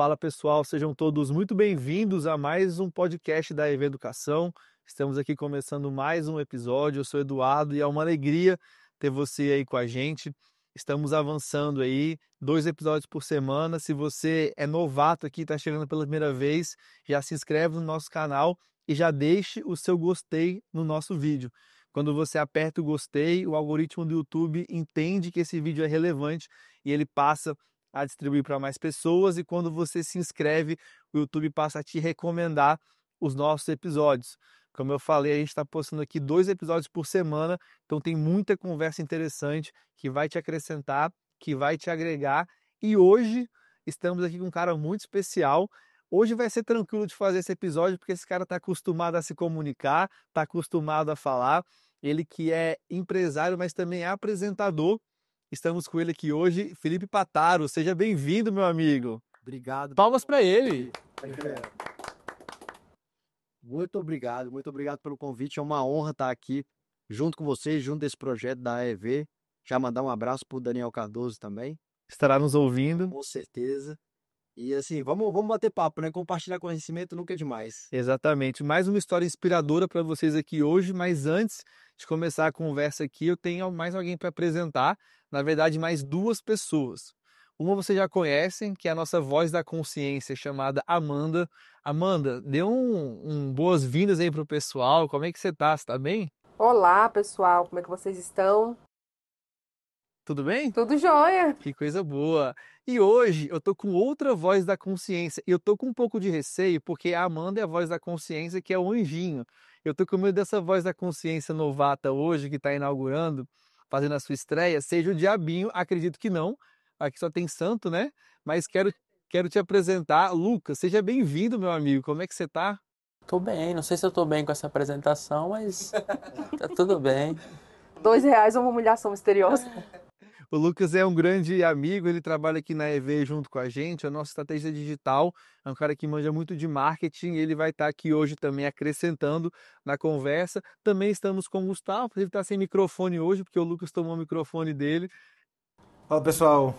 Fala pessoal, sejam todos muito bem-vindos a mais um podcast da EV Educação. Estamos aqui começando mais um episódio. Eu sou Eduardo e é uma alegria ter você aí com a gente. Estamos avançando aí, 2 episódios por semana. Se você é novato aqui, está chegando pela primeira vez, já se inscreve no nosso canal e já deixe o seu gostei no nosso vídeo. Quando você aperta o gostei, o algoritmo do YouTube entende que esse vídeo é relevante e ele passa a distribuir para mais pessoas, e quando você se inscreve, o YouTube passa a te recomendar os nossos episódios. Como eu falei, a gente está postando aqui 2 episódios por semana, então tem muita conversa interessante que vai te acrescentar, que vai te agregar. E hoje estamos aqui com um cara muito especial. Hoje vai ser tranquilo de fazer esse episódio, porque esse cara está acostumado a se comunicar, está acostumado a falar. Ele que é empresário, mas também é apresentador. Estamos com ele aqui hoje, Felipe Pataro. Seja bem-vindo, meu amigo. Obrigado. Palmas para ele. Muito obrigado pelo convite. É uma honra estar aqui junto com vocês, junto desse projeto da EV. Já mandar um abraço para o Daniel Cardoso também, Estará nos ouvindo. com certeza. E assim, vamos bater papo, né? Compartilhar conhecimento nunca é demais. Exatamente. Mais uma história inspiradora para vocês aqui hoje, mas antes de começar a conversa aqui, eu tenho mais alguém para apresentar. Na verdade, mais 2 pessoas. Uma vocês já conhecem, que é a nossa voz da consciência, chamada Amanda. Amanda, dê boas-vindas aí pro pessoal. Como é que você tá? Você tá bem? Olá, pessoal, como é que vocês estão? Tudo bem? Tudo jóia? Que coisa boa! E hoje eu tô com outra voz da consciência. E eu tô com um pouco de receio, porque a Amanda é a voz da consciência, que é o anjinho. Eu tô com medo dessa voz da consciência novata hoje, que está inaugurando, fazendo a sua estreia, seja o diabinho. Acredito que não. Aqui só tem santo, né? Mas quero te apresentar. Lucas, seja bem-vindo, meu amigo. Como é que você tá? Tô bem, não sei se eu tô bem com essa apresentação, mas tá tudo bem. R$ 2 uma humilhação misteriosa. O Lucas é um grande amigo, ele trabalha aqui na EV junto com a gente, a nossa estratégia digital, é um cara que manja muito de marketing, e ele vai estar aqui hoje também acrescentando na conversa. Também estamos com o Gustavo, ele está sem microfone hoje, porque o Lucas tomou o microfone dele. Fala pessoal,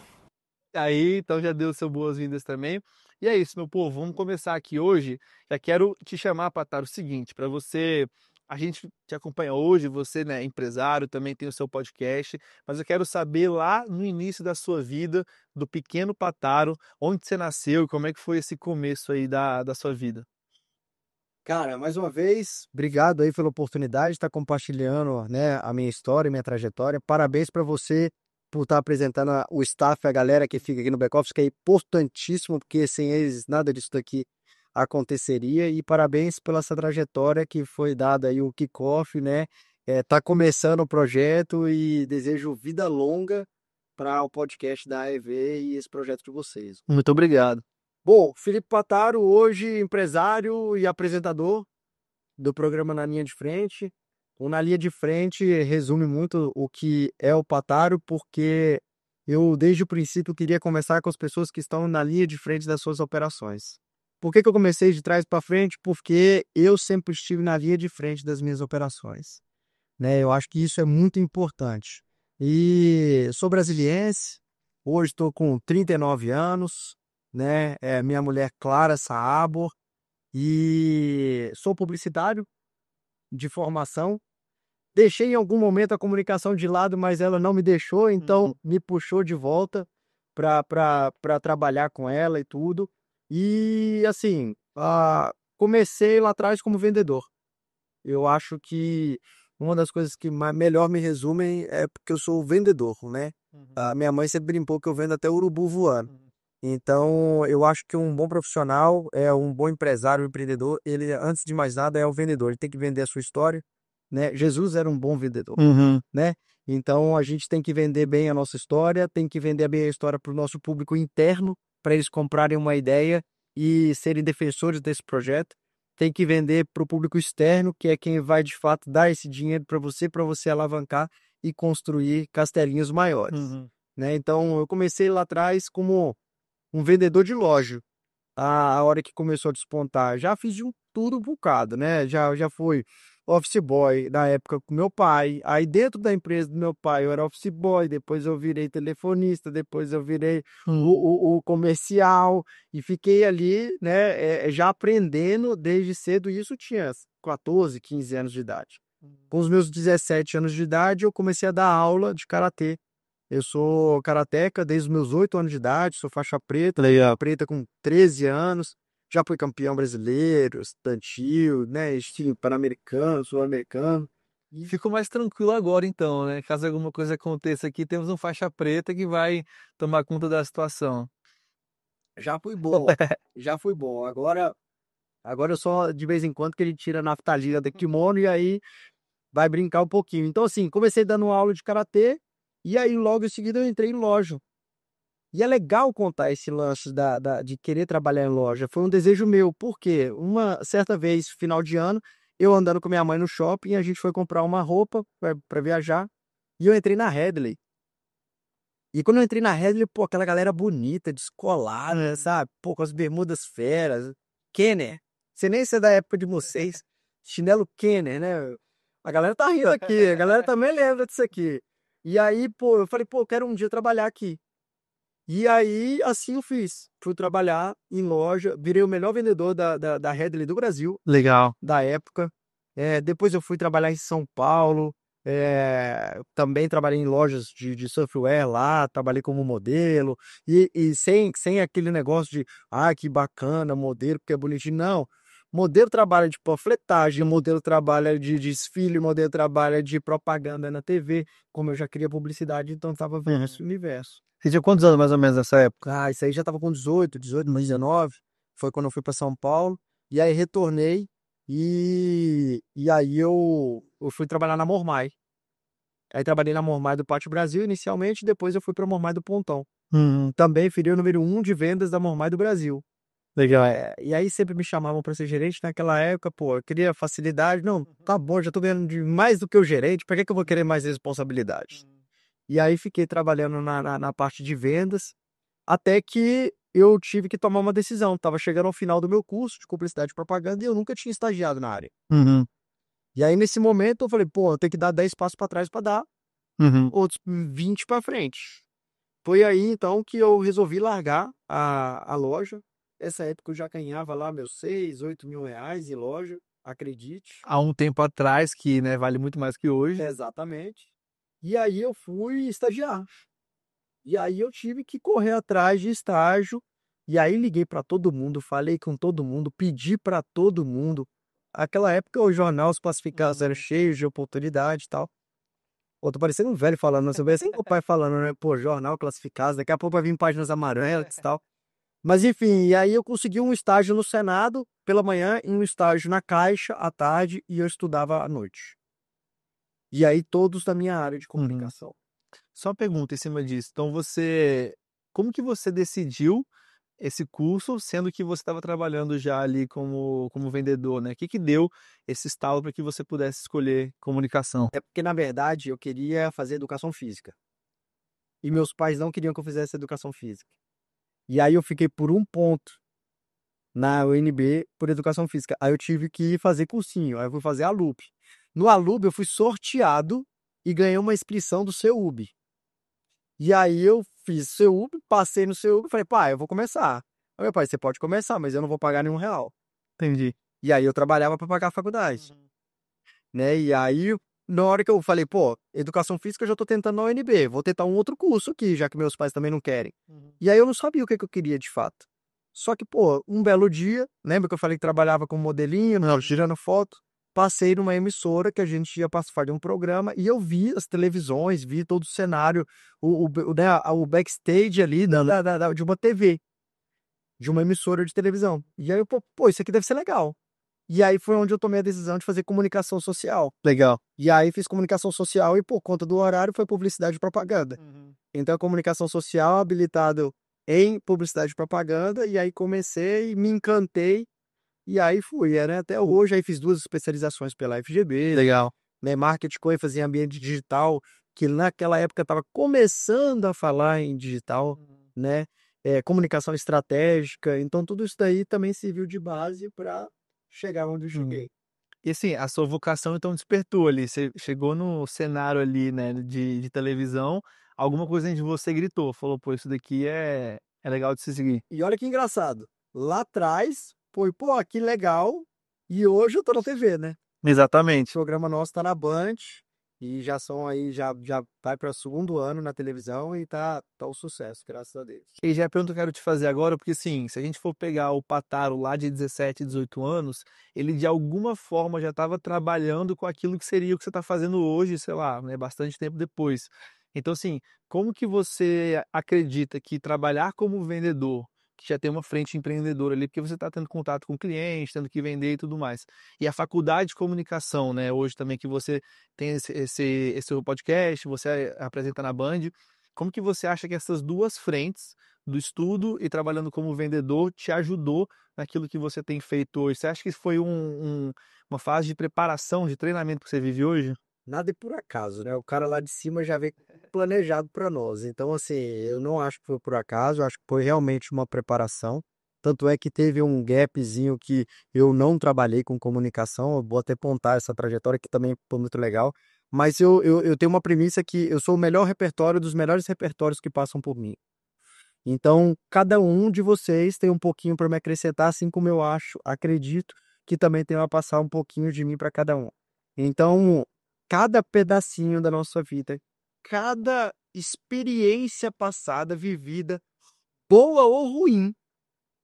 Aí, então já deu seu boas-vindas também. E é isso, meu povo, vamos começar aqui hoje. Já quero te chamar, Pataro, o seguinte, para você, a gente te acompanha hoje, você, né, é empresário, também tem o seu podcast, mas eu quero saber lá no início da sua vida, do pequeno Pataro, onde você nasceu e como é que foi esse começo aí da sua vida. Cara, mais uma vez, obrigado aí pela oportunidade de estar compartilhando, né, a minha história, minha trajetória. Parabéns para você por estar apresentando o staff, a galera que fica aqui no back-office, que é importantíssimo, porque sem eles nada disso daqui aconteceria. E parabéns pela essa trajetória que foi dada aí o kickoff, né? Tá começando o projeto e desejo vida longa para o podcast da AEV e esse projeto de vocês. Muito obrigado. Bom, Felipe Pataro, hoje empresário e apresentador do programa Na Linha de Frente. O Na Linha de Frente resume muito o que é o Pataro, porque eu, desde o princípio, queria conversar com as pessoas que estão na linha de frente das suas operações. Por que que eu comecei de trás para frente? Porque eu sempre estive na linha de frente das minhas operações, né? Eu acho que isso é muito importante. E sou brasiliense, hoje estou com 39 anos, né? Minha mulher Clara Saabor, e sou publicitário de formação. Deixei em algum momento a comunicação de lado, mas ela não me deixou, então me puxou de volta para trabalhar com ela e tudo. E assim, comecei lá atrás como vendedor. Eu acho que uma das coisas que melhor me resumem é porque eu sou vendedor, né? A minha mãe sempre brincou que eu vendo até urubu voando. Então, eu acho que um bom profissional é um bom empresário, um empreendedor. Ele, antes de mais nada, é o vendedor. Ele tem que vender a sua história, né? Jesus era um bom vendedor, Uhum. né? Então, a gente tem que vender bem a nossa história, tem que vender bem a história para o nosso público interno, para eles comprarem uma ideia e serem defensores desse projeto. Tem que vender para o público externo, que é quem vai de fato dar esse dinheiro para você alavancar e construir castelinhos maiores, né? Então, eu comecei lá atrás como um vendedor de loja. A hora que começou a despontar, já fiz de tudo um bocado, né? Já foi office boy na época com meu pai. Aí dentro da empresa do meu pai eu era office boy, depois eu virei telefonista, depois eu virei o comercial e fiquei ali, né, já aprendendo desde cedo. Isso tinha 14, 15 anos de idade. Com os meus 17 anos de idade eu comecei a dar aula de karatê. Eu sou karateca desde os meus 8 anos de idade, sou faixa preta, preta com 13 anos. Já fui campeão brasileiro, estudantil, né? Estilo pan-americano, sul-americano. Fico mais tranquilo agora, então, né? Caso alguma coisa aconteça aqui, temos um faixa preta que vai tomar conta da situação. Já fui bom, já fui bom. Agora eu só de vez em quando que ele tira a naftalina do kimono e aí vai brincar um pouquinho. Então, assim, comecei dando aula de karatê e aí logo em seguida eu entrei em loja. E é legal contar esse lance de querer trabalhar em loja. Foi um desejo meu, porque uma certa vez, final de ano, eu andando com minha mãe no shopping, a gente foi comprar uma roupa para viajar, e eu entrei na Headley. E quando eu entrei na Headley, pô, aquela galera bonita, descolada, sabe? Pô, com as bermudas feras, Kenner. Você nem sei da época de vocês. Chinelo Kenner, né? A galera tá rindo aqui, a galera também lembra disso aqui. E aí, pô, eu falei, pô, eu quero um dia trabalhar aqui. E aí, assim eu fiz. Fui trabalhar em loja, virei o melhor vendedor da Headley do Brasil, Legal. da época. Depois eu fui trabalhar em São Paulo. Também trabalhei em lojas de surfwear lá, trabalhei como modelo. E sem aquele negócio de, que bacana, modelo, porque é bonitinho. Não. Modelo trabalha de panfletagem, modelo trabalha de desfile, modelo trabalha de propaganda na TV. Como eu já queria publicidade, então estava vendo esse universo. Você tinha quantos anos mais ou menos nessa época? Isso aí já tava com 18, 19. Foi quando eu fui para São Paulo. E aí retornei. E aí eu fui trabalhar na Mormai. Aí trabalhei na Mormai do Pátio Brasil inicialmente. Depois eu fui para Mormai do Pontão. Também fui o número 1 de vendas da Mormai do Brasil. Legal. E aí sempre me chamavam para ser gerente naquela época. Pô, eu queria facilidade. Não, tá bom, já tô ganhando mais do que o gerente. Pra que eu vou querer mais responsabilidade? E aí fiquei trabalhando na parte de vendas. Até que eu tive que tomar uma decisão. Tava chegando ao final do meu curso de publicidade e propaganda e eu nunca tinha estagiado na área. E aí, nesse momento, eu falei, pô, eu tenho que dar 10 passos para trás para dar outros 20 para frente. Foi aí, então, que eu resolvi largar a loja. Essa época eu já ganhava lá meus 6, 8 mil reais em loja, acredite. Há um tempo atrás, que, né, vale muito mais que hoje. Exatamente. E aí eu fui estagiar. E aí eu tive que correr atrás de estágio. E aí liguei para todo mundo, falei com todo mundo, pedi para todo mundo. Aquela época o jornal, os classificados eram cheios de oportunidade e tal. Tô parecendo um velho falando, você vê assim o pai falando, né? Pô, jornal classificados, daqui a pouco vai vir páginas amarelas e tal. Mas enfim, e aí eu consegui um estágio no Senado pela manhã e um estágio na Caixa à tarde e eu estudava à noite. E aí todos da minha área de comunicação. Só uma pergunta em cima disso. Então como que você decidiu esse curso, sendo que você estava trabalhando já ali como vendedor, né? O que deu esse estalo para que você pudesse escolher comunicação? É porque, na verdade, eu queria fazer educação física. E meus pais não queriam que eu fizesse educação física. E aí eu fiquei por um ponto na UNB por educação física. Aí eu tive que fazer cursinho, aí eu fui fazer ALUP. No ALUP eu fui sorteado e ganhei uma inscrição do CEUB. E aí eu fiz CEUB, passei no CEUB e falei, pai, eu vou começar. Aí meu pai, você pode começar, mas eu não vou pagar nenhum real. Entendi. E aí eu trabalhava para pagar a faculdade. Né? E aí, na hora que eu falei, pô, educação física eu já tô tentando na UNB, vou tentar um outro curso aqui, já que meus pais também não querem. E aí eu não sabia o que eu queria de fato. Só que, pô, um belo dia, lembra que eu falei que trabalhava como modelinho, tirando foto? Passei numa emissora que a gente ia participar de um programa e eu vi as televisões, vi todo o cenário, o backstage ali de uma TV, de uma emissora de televisão. E aí eu, pô, isso aqui deve ser legal. E aí foi onde eu tomei a decisão de fazer comunicação social. Legal. E aí fiz comunicação social e por conta do horário foi publicidade e propaganda. Então comunicação social habilitado em publicidade e propaganda e aí comecei, me encantei e aí fui, né? Até hoje aí fiz 2 especializações pela FGB. Legal. Né? Marketing com ênfase em ambiente digital, que naquela época estava começando a falar em digital, né? Comunicação estratégica. Então tudo isso daí também serviu de base para chegar onde eu cheguei. E assim, a sua vocação então despertou ali, você chegou no cenário ali, né, de televisão, alguma coisa dentro de você gritou, falou: "Pô, isso daqui é legal de se seguir". E olha que engraçado, lá atrás foi, pô, que legal, e hoje eu tô na TV, né? O Exatamente. programa nosso tá na Band e já são aí, já vai para o segundo ano na televisão e tá um sucesso, graças a Deus. E já é a pergunta que eu quero te fazer agora, porque assim, se a gente for pegar o Pataro lá de 17, 18 anos, ele de alguma forma já estava trabalhando com aquilo que seria o que você está fazendo hoje, sei lá, né, bastante tempo depois. Então, assim, como que você acredita que trabalhar como vendedor, que já tem uma frente empreendedora ali, porque você está tendo contato com clientes, tendo que vender e tudo mais, e a faculdade de comunicação, né, hoje também que você tem esse seu podcast, você apresenta na Band, como que você acha que essas duas frentes do estudo e trabalhando como vendedor te ajudou naquilo que você tem feito hoje? Você acha que foi uma fase de preparação, de treinamento que você vive hoje? Nada é por acaso, né? O cara lá de cima já veio planejado para nós. Então, assim, eu não acho que foi por acaso, eu acho que foi realmente uma preparação. Tanto é que teve um gapzinho que eu não trabalhei com comunicação, eu vou até apontar essa trajetória que também foi muito legal. Mas eu tenho uma premissa que eu sou o melhor repertório dos melhores repertórios que passam por mim. Então, cada um de vocês tem um pouquinho para me acrescentar, assim como eu acho, acredito que também tem a passar um pouquinho de mim para cada um. Então, cada pedacinho da nossa vida, cada experiência passada, vivida, boa ou ruim,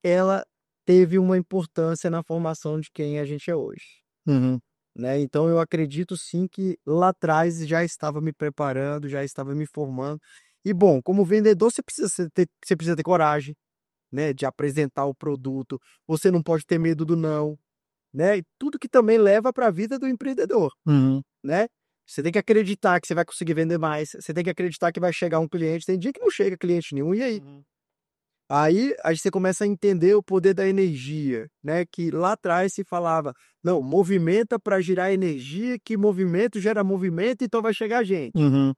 ela teve uma importância na formação de quem a gente é hoje, Uhum, né? Então, eu acredito sim que lá atrás já estava me preparando, já estava me formando. E bom, como vendedor, você precisa ter coragem, né, de apresentar o produto. Você não pode ter medo do não, né? E tudo que também leva para a vida do empreendedor, uhum, né? Você tem que acreditar que você vai conseguir vender mais, você tem que acreditar que vai chegar um cliente. Tem dia que não chega cliente nenhum, e aí? uhum, Aí você começa a entender o poder da energia, né? Que lá atrás se falava, não, movimenta para girar energia, que movimento gera movimento, então vai chegar gente. uhum,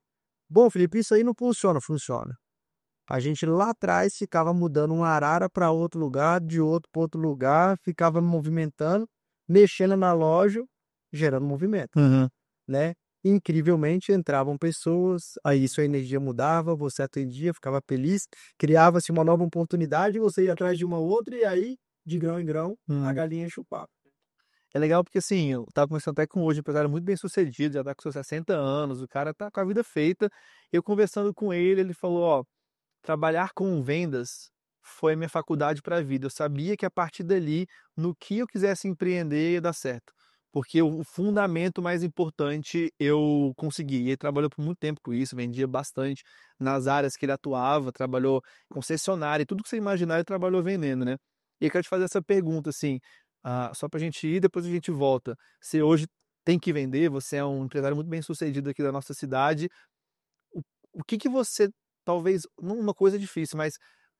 Bom, Felipe, isso aí não funciona, funciona. A gente lá atrás ficava mudando uma arara para outro lugar, de outro para outro lugar, ficava movimentando, mexendo na loja, gerando movimento, uhum. né? Incrivelmente entravam pessoas, aí sua energia mudava, você atendia, ficava feliz, criava-se uma nova oportunidade, você ia atrás de uma outra, e aí, de grão em grão, a Uhum. galinha chupava. É legal porque assim, eu estava conversando até com hoje um empresário muito bem sucedido, já está com seus 60 anos, o cara tá com a vida feita. Eu conversando com ele, ele falou, ó, trabalhar com vendas foi a minha faculdade para a vida. Eu sabia que a partir dali, no que eu quisesse empreender, ia dar certo. Porque o fundamento mais importante eu consegui. E ele trabalhou por muito tempo com isso, vendia bastante nas áreas que ele atuava, trabalhou em concessionária, e tudo que você imaginar ele trabalhou vendendo, né? E eu quero te fazer essa pergunta, assim, só para a gente ir, depois a gente volta. Você hoje tem que vender, você é um empresário muito bem sucedido aqui da nossa cidade, o o que que você talvez não uma coisa difícil, mas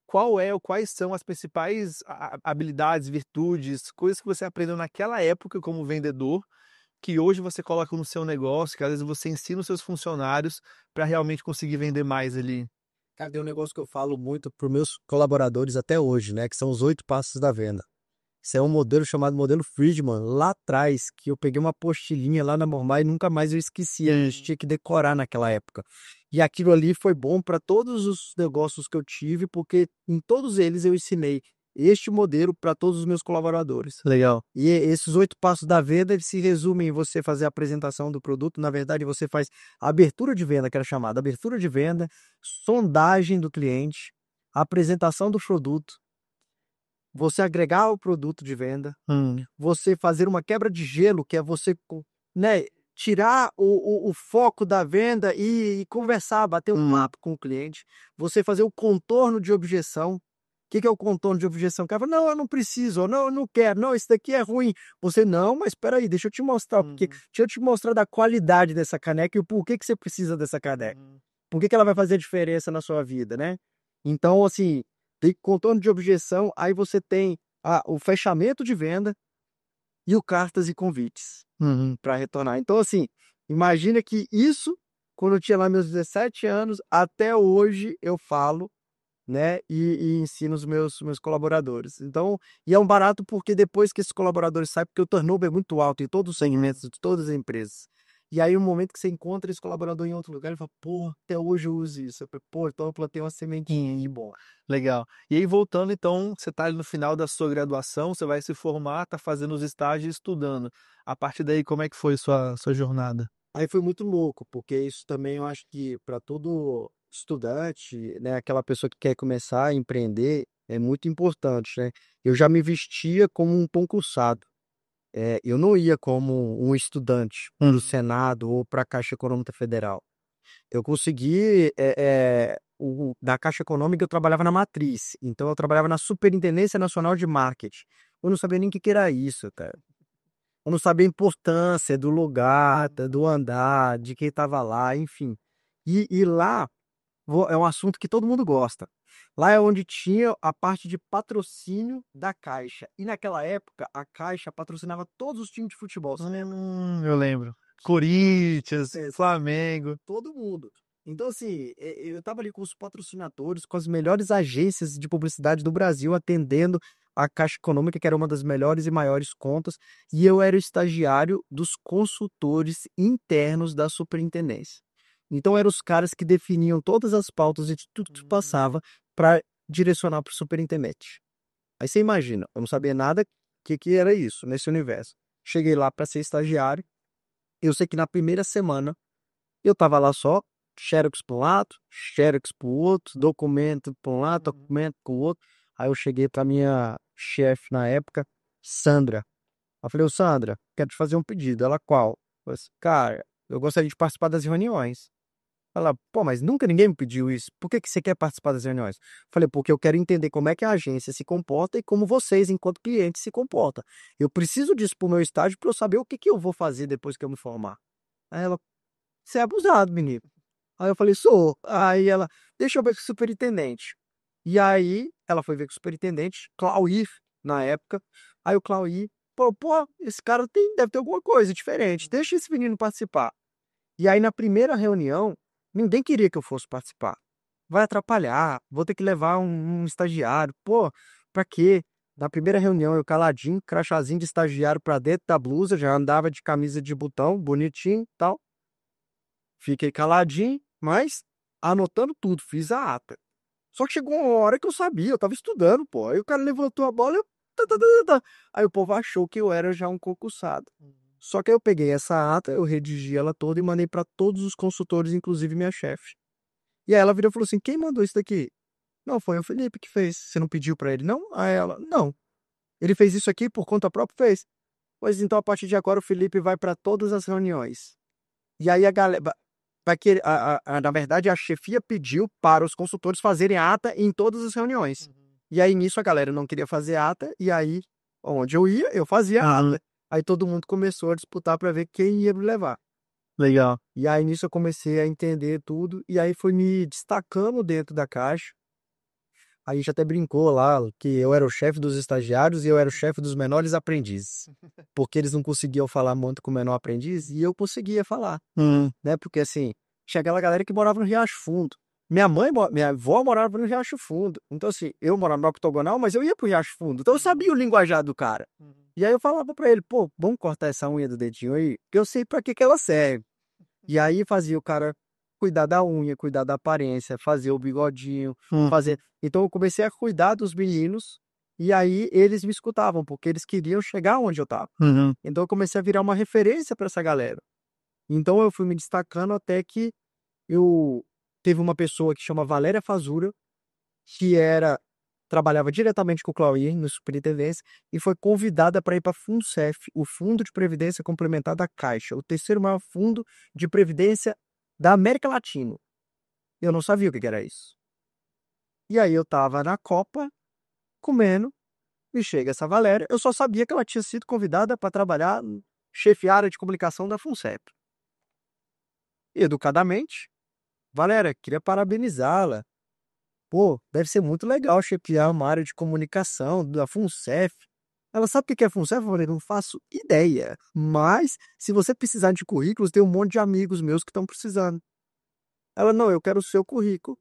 qual é ou quais são as principais ha habilidades, virtudes, coisas que você aprendeu naquela época como vendedor, que hoje você coloca no seu negócio, que às vezes você ensina os seus funcionários para realmente conseguir vender mais ali? Cara, tem um negócio que eu falo muito para os meus colaboradores até hoje, né? Que são os 8 passos da venda. Isso é um modelo chamado modelo Friedman, lá atrás, que eu peguei uma apostilinha lá na Mormai e nunca mais eu esqueci, a gente tinha que decorar naquela época. E aquilo ali foi bom para todos os negócios que eu tive, porque em todos eles eu ensinei este modelo para todos os meus colaboradores. Legal. E esses 8 passos da venda, eles se resumem em você fazer a apresentação do produto. Na verdade, você faz a abertura de venda, que era chamada abertura de venda, sondagem do cliente, apresentação do produto, você agregar o produto de venda, Hum, você fazer uma quebra de gelo, que é você, né, tirar o foco da venda e conversar, bater um papo com o cliente. Você fazer o contorno de objeção. O que que é o contorno de objeção? O cara fala, não, eu não preciso, ou não, eu não quero, não, isso daqui é ruim. Você, não, mas espera aí, deixa eu te mostrar, porque, uhum, deixa eu te mostrar da qualidade dessa caneca e o porquê que você precisa dessa caneca. uhum, Por que que ela vai fazer diferença na sua vida, né? Então, assim, tem contorno de objeção, aí você tem o fechamento de venda e o cartas e convites uhum. para retornar. Então, assim, imagina que isso, quando eu tinha lá meus 17 anos, até hoje eu falo né? E ensino os meus colaboradores. Então, e é um barato porque depois que esses colaboradores saem, porque o turnover é muito alto em todos os segmentos de todas as empresas. E aí, o momento que você encontra esse colaborador em outro lugar, ele fala, pô, até hoje eu uso isso. Eu falei, pô, então eu plantei uma sementinha aí, bom. Legal. E aí, voltando, então, você está ali no final da sua graduação, você vai se formar, está fazendo os estágios e estudando. A partir daí, como é que foi sua jornada? Aí foi muito louco, porque isso também eu acho que para todo estudante, né, aquela pessoa que quer começar a empreender, é muito importante, né? Eu já me vestia como um concursado. Eu não ia como um estudante para o Senado ou para a Caixa Econômica Federal. Eu consegui, na Caixa Econômica eu trabalhava na matriz, então eu trabalhava na Superintendência Nacional de Marketing. Eu não sabia nem o que que era isso, cara. Eu não sabia a importância do lugar, do andar, de quem estava lá, enfim. E lá é um assunto que todo mundo gosta. Lá é onde tinha a parte de patrocínio da Caixa. E naquela época, a Caixa patrocinava todos os times de futebol. Você lembra? Eu lembro. Corinthians, É, Flamengo. todo mundo. Então, assim, eu estava ali com os patrocinadores, com as melhores agências de publicidade do Brasil, atendendo a Caixa Econômica, que era uma das melhores e maiores contas, e eu era o estagiário dos consultores internos da superintendência. Então, eram os caras que definiam todas as pautas e tudo que passava para direcionar para o superintendente. Aí você imagina, eu não sabia nada que era isso, nesse universo. Cheguei lá para ser estagiário, eu sei que na primeira semana eu tava lá só, xerox para um lado, xerox para o outro, documento para um lado, documento para o outro. Aí eu cheguei para minha chefe na época, Sandra. Eu falei, ô Sandra, quero te fazer um pedido. Ela, qual? Eu falei assim, cara, eu gostaria de participar das reuniões. Ela, pô, mas nunca ninguém me pediu isso. Por que que você quer participar das reuniões? Eu falei, porque eu quero entender como é que a agência se comporta e como vocês, enquanto clientes, se comportam. Eu preciso disso pro meu estágio para eu saber o que que eu vou fazer depois que eu me formar. Aí ela, você é abusado, menino. Aí eu falei, sou. Aí ela, deixa eu ver com o superintendente. E aí ela foi ver com o superintendente, Clauir, na época. Aí o Clauir, pô, esse cara deve ter alguma coisa diferente, deixa esse menino participar. E aí na primeira reunião, ninguém queria que eu fosse participar. Vai atrapalhar, vou ter que levar um estagiário. Pô, pra quê? Na primeira reunião, eu caladinho, crachazinho de estagiário pra dentro da blusa, já andava de camisa de botão, bonitinho e tal. Fiquei caladinho, mas anotando tudo, fiz a ata. Só que chegou uma hora que eu sabia, eu tava estudando, pô. Aí o cara levantou a bola e eu. Tá, tá, tá, tá, tá. Aí o povo achou que eu era já um concursado. Só que aí eu peguei essa ata, eu redigi ela toda e mandei para todos os consultores, inclusive minha chefe. E aí ela virou e falou assim: quem mandou isso daqui? Não, foi o Felipe que fez. Você não pediu para ele, não? Aí ela: não. Ele fez isso aqui por conta própria? Fez. Pois então, a partir de agora, o Felipe vai para todas as reuniões. E aí a galera. Na verdade, a chefia pediu para os consultores fazerem ata em todas as reuniões. E aí nisso a galera não queria fazer ata, e aí, onde eu ia, eu fazia ata. Aí todo mundo começou a disputar para ver quem ia me levar. Legal. E aí nisso eu comecei a entender tudo, e aí fui me destacando dentro da Caixa. A gente até brincou lá que eu era o chefe dos estagiários e eu era o chefe dos menores aprendizes. Porque eles não conseguiam falar muito com o menor aprendiz e eu conseguia falar, né? Porque assim, tinha aquela galera que morava no Riacho Fundo. Minha avó morava no Riacho Fundo. Então assim, eu morava no Octogonal, mas eu ia pro Riacho Fundo. Então eu sabia o linguajar do cara. E aí eu falava pra ele, pô, vamos cortar essa unha do dedinho aí, que eu sei pra que que ela serve. E aí fazia o cara cuidar da unha, cuidar da aparência, fazer o bigodinho, fazer. Então eu comecei a cuidar dos meninos e aí eles me escutavam, porque eles queriam chegar onde eu estava. Então eu comecei a virar uma referência para essa galera. Então eu fui me destacando até que eu teve uma pessoa que chama Valéria Fazura, que trabalhava diretamente com o Clauir no Superintendência e foi convidada para ir para a Funcef, o Fundo de Previdência Complementar da Caixa, o terceiro maior fundo de previdência da América Latina. Eu não sabia o que era isso. E aí eu tava na Copa, comendo, e chega essa Valéria. Eu só sabia que ela tinha sido convidada para trabalhar chefiar área de comunicação da FUNCEP. Educadamente, Valéria, queria parabenizá-la. Pô, deve ser muito legal chefiar uma área de comunicação da FUNCEF. Ela sabe o que é FUNCEF? Eu falei, não faço ideia. Mas, se você precisar de currículos, tem um monte de amigos meus que estão precisando. Ela, não, eu quero o seu currículo.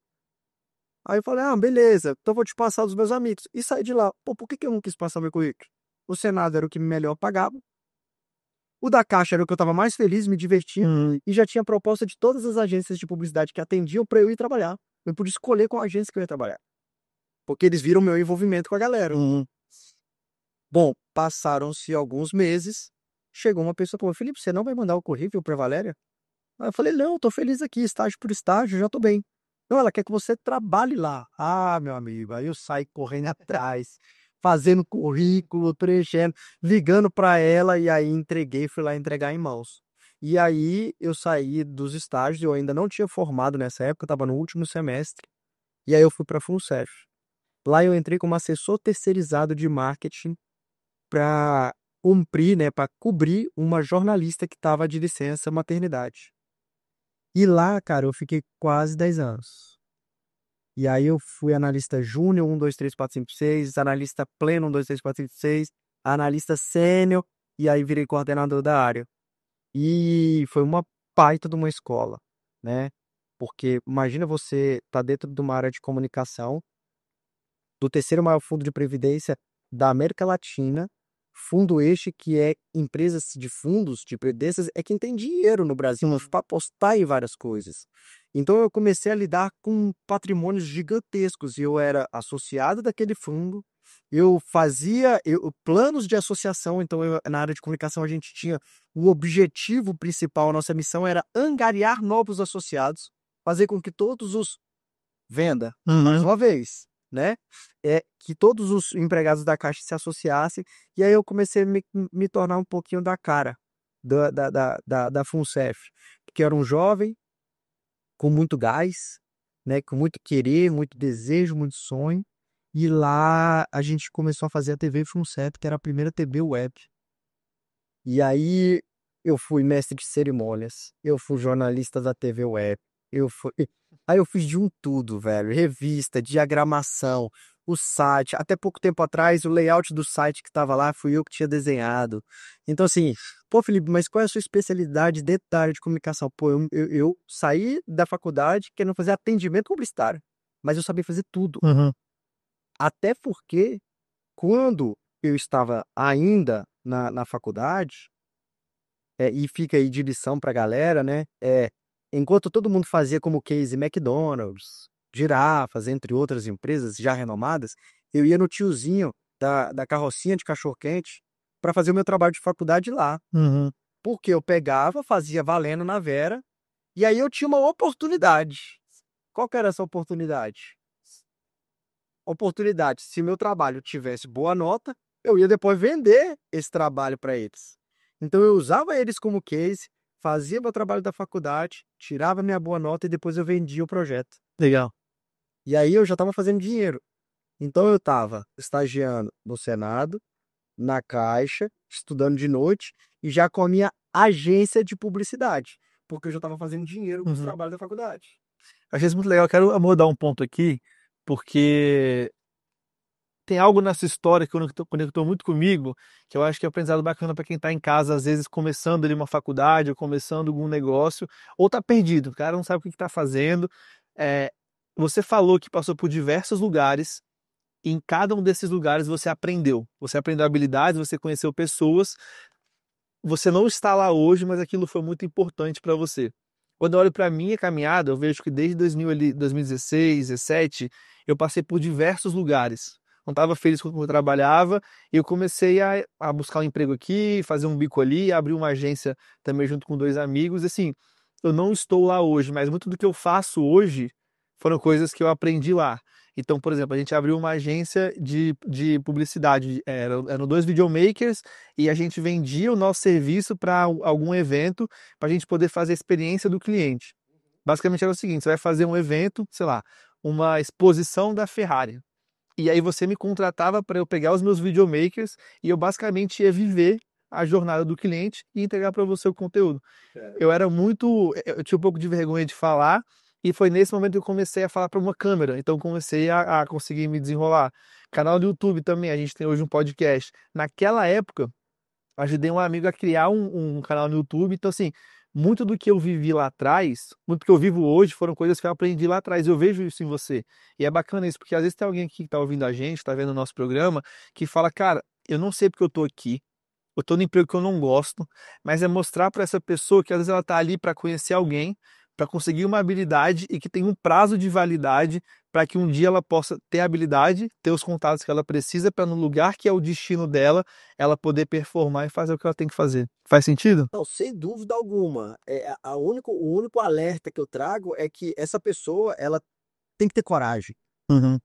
Aí eu falei, ah, beleza, então vou te passar dos meus amigos. E saí de lá. Pô, por que que eu não quis passar meu currículo? O Senado era o que melhor pagava. O da Caixa era o que eu estava mais feliz, me divertia. E já tinha proposta de todas as agências de publicidade que atendiam para eu ir trabalhar. Eu podia escolher qual agência que eu ia trabalhar. Porque eles viram meu envolvimento com a galera. Bom, passaram-se alguns meses. Chegou uma pessoa e falou, Felipe, você não vai mandar o currículo para Valéria? Aí eu falei, não, tô feliz aqui, estágio por estágio, já tô bem. Não, ela quer que você trabalhe lá. Ah, meu amigo, aí eu saí correndo atrás, fazendo currículo, preenchendo, ligando para ela e aí entreguei, fui lá entregar em mãos. E aí eu saí dos estágios, eu ainda não tinha formado nessa época, eu estava no último semestre, e aí eu fui para a FUNCEF. Lá eu entrei como assessor terceirizado de marketing para cumprir, né, para cobrir uma jornalista que estava de licença maternidade. E lá, cara, eu fiquei quase 10 anos. E aí eu fui analista júnior, 1, 2, 3, 4, 5, 6, analista pleno, 1, 2, 3, 4, 5, 6, analista sênior, e aí virei coordenador da área. E foi uma baita de uma escola, né? Porque imagina você tá dentro de uma área de comunicação, do terceiro maior fundo de previdência da América Latina, fundo este que é empresas de fundos de previdências, é quem tem dinheiro no Brasil para apostar em várias coisas. Então eu comecei a lidar com patrimônios gigantescos e eu era associado daquele fundo, eu fazia planos de associação, então na área de comunicação a gente tinha o objetivo principal, a nossa missão era angariar novos associados, fazer com que todos os venda, mais uma vez, né? É que todos os empregados da Caixa se associassem, e aí eu comecei a me tornar um pouquinho da cara da FUNCEF, porque eu era um jovem com muito gás, né? Com muito querer, muito desejo, muito sonho, e lá a gente começou a fazer a TV FUNCEF, que era a primeira TV web. E aí eu fui mestre de cerimônias, eu fui jornalista da TV Web, eu fui. Aí eu fiz de um tudo, velho. Revista, diagramação, o site. Até pouco tempo atrás, o layout do site que estava lá fui eu que tinha desenhado. Então, assim, pô, Felipe, mas qual é a sua especialidade dentro da área de comunicação? Pô, eu saí da faculdade querendo fazer atendimento publicitário, mas eu sabia fazer tudo. Até porque, quando eu estava ainda na faculdade, e fica aí de lição pra galera, né? Enquanto todo mundo fazia como case McDonald's, Girafas, entre outras empresas já renomadas, eu ia no tiozinho da carrocinha de cachorro-quente para fazer o meu trabalho de faculdade lá. Porque eu pegava, fazia valendo na Vera, e aí eu tinha uma oportunidade. Qual que era essa oportunidade? Oportunidade, se meu trabalho tivesse boa nota, eu ia depois vender esse trabalho para eles. Então eu usava eles como case, fazia meu trabalho da faculdade, tirava minha boa nota e depois eu vendia o projeto. Legal. E aí eu já estava fazendo dinheiro. Então eu estava estagiando no Senado, na Caixa, estudando de noite e já com a minha agência de publicidade, porque eu já estava fazendo dinheiro com os trabalhos da faculdade. Achei isso muito legal. Quero abordar um ponto aqui, porque tem algo nessa história que conectou muito comigo, que eu acho que é um aprendizado bacana para quem está em casa, às vezes começando ali uma faculdade, ou começando algum negócio, ou está perdido, o cara não sabe o que está fazendo. É, você falou que passou por diversos lugares, e em cada um desses lugares você aprendeu. Você aprendeu habilidades, você conheceu pessoas. Você não está lá hoje, mas aquilo foi muito importante para você. Quando eu olho para a minha caminhada, eu vejo que desde 2016, 2017, eu passei por diversos lugares. Não estava feliz com o que eu trabalhava e eu comecei a buscar um emprego aqui, fazer um bico ali, abrir uma agência também junto com dois amigos. Assim, eu não estou lá hoje, mas muito do que eu faço hoje foram coisas que eu aprendi lá. Então, por exemplo, a gente abriu uma agência de publicidade. Eram dois videomakers e a gente vendia o nosso serviço para algum evento para a gente poder fazer a experiência do cliente. Basicamente era o seguinte: você vai fazer um evento, sei lá, uma exposição da Ferrari. E aí você me contratava para eu pegar os meus videomakers e eu basicamente ia viver a jornada do cliente e entregar para você o conteúdo. Eu tinha um pouco de vergonha de falar e foi nesse momento que eu comecei a falar para uma câmera. Então comecei a conseguir me desenrolar. Canal do YouTube também, a gente tem hoje um podcast. Naquela época, ajudei um amigo a criar um canal no YouTube. Então, assim, muito do que eu vivi lá atrás, muito do que eu vivo hoje, foram coisas que eu aprendi lá atrás. Eu vejo isso em você. E é bacana isso, porque às vezes tem alguém aqui que tá ouvindo a gente, tá vendo o nosso programa, que fala, cara, eu não sei porque eu tô aqui. Eu tô no emprego que eu não gosto, mas é mostrar para essa pessoa que às vezes ela tá ali para conhecer alguém, para conseguir uma habilidade e que tem um prazo de validade para que um dia ela possa ter a habilidade, ter os contatos que ela precisa para no lugar que é o destino dela, ela poder performar e fazer o que ela tem que fazer. Faz sentido? Não, sem dúvida alguma. O único alerta que eu trago é que essa pessoa, ela tem que ter coragem. Uhum.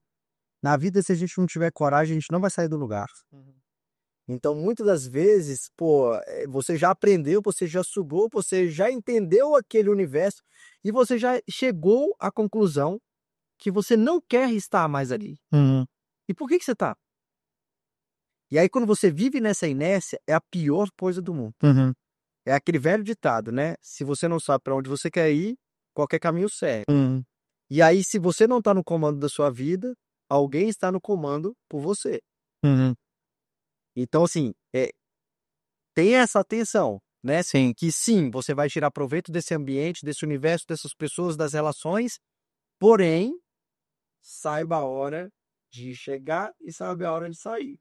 Na vida, se a gente não tiver coragem, a gente não vai sair do lugar. Uhum. Então, muitas das vezes, pô, você já aprendeu, você já sugou, você já entendeu aquele universo e você já chegou à conclusão que você não quer estar mais ali. Uhum. E por que que você tá? E aí, quando você vive nessa inércia, é a pior coisa do mundo. Uhum. É aquele velho ditado, né? Se você não sabe para onde você quer ir, qualquer caminho serve. Uhum. E aí, se você não está no comando da sua vida, alguém está no comando por você. Uhum. Então, assim, tem essa atenção, né? Sim. Que sim, você vai tirar proveito desse ambiente, desse universo, dessas pessoas, das relações, porém, saiba a hora de chegar e saiba a hora de sair.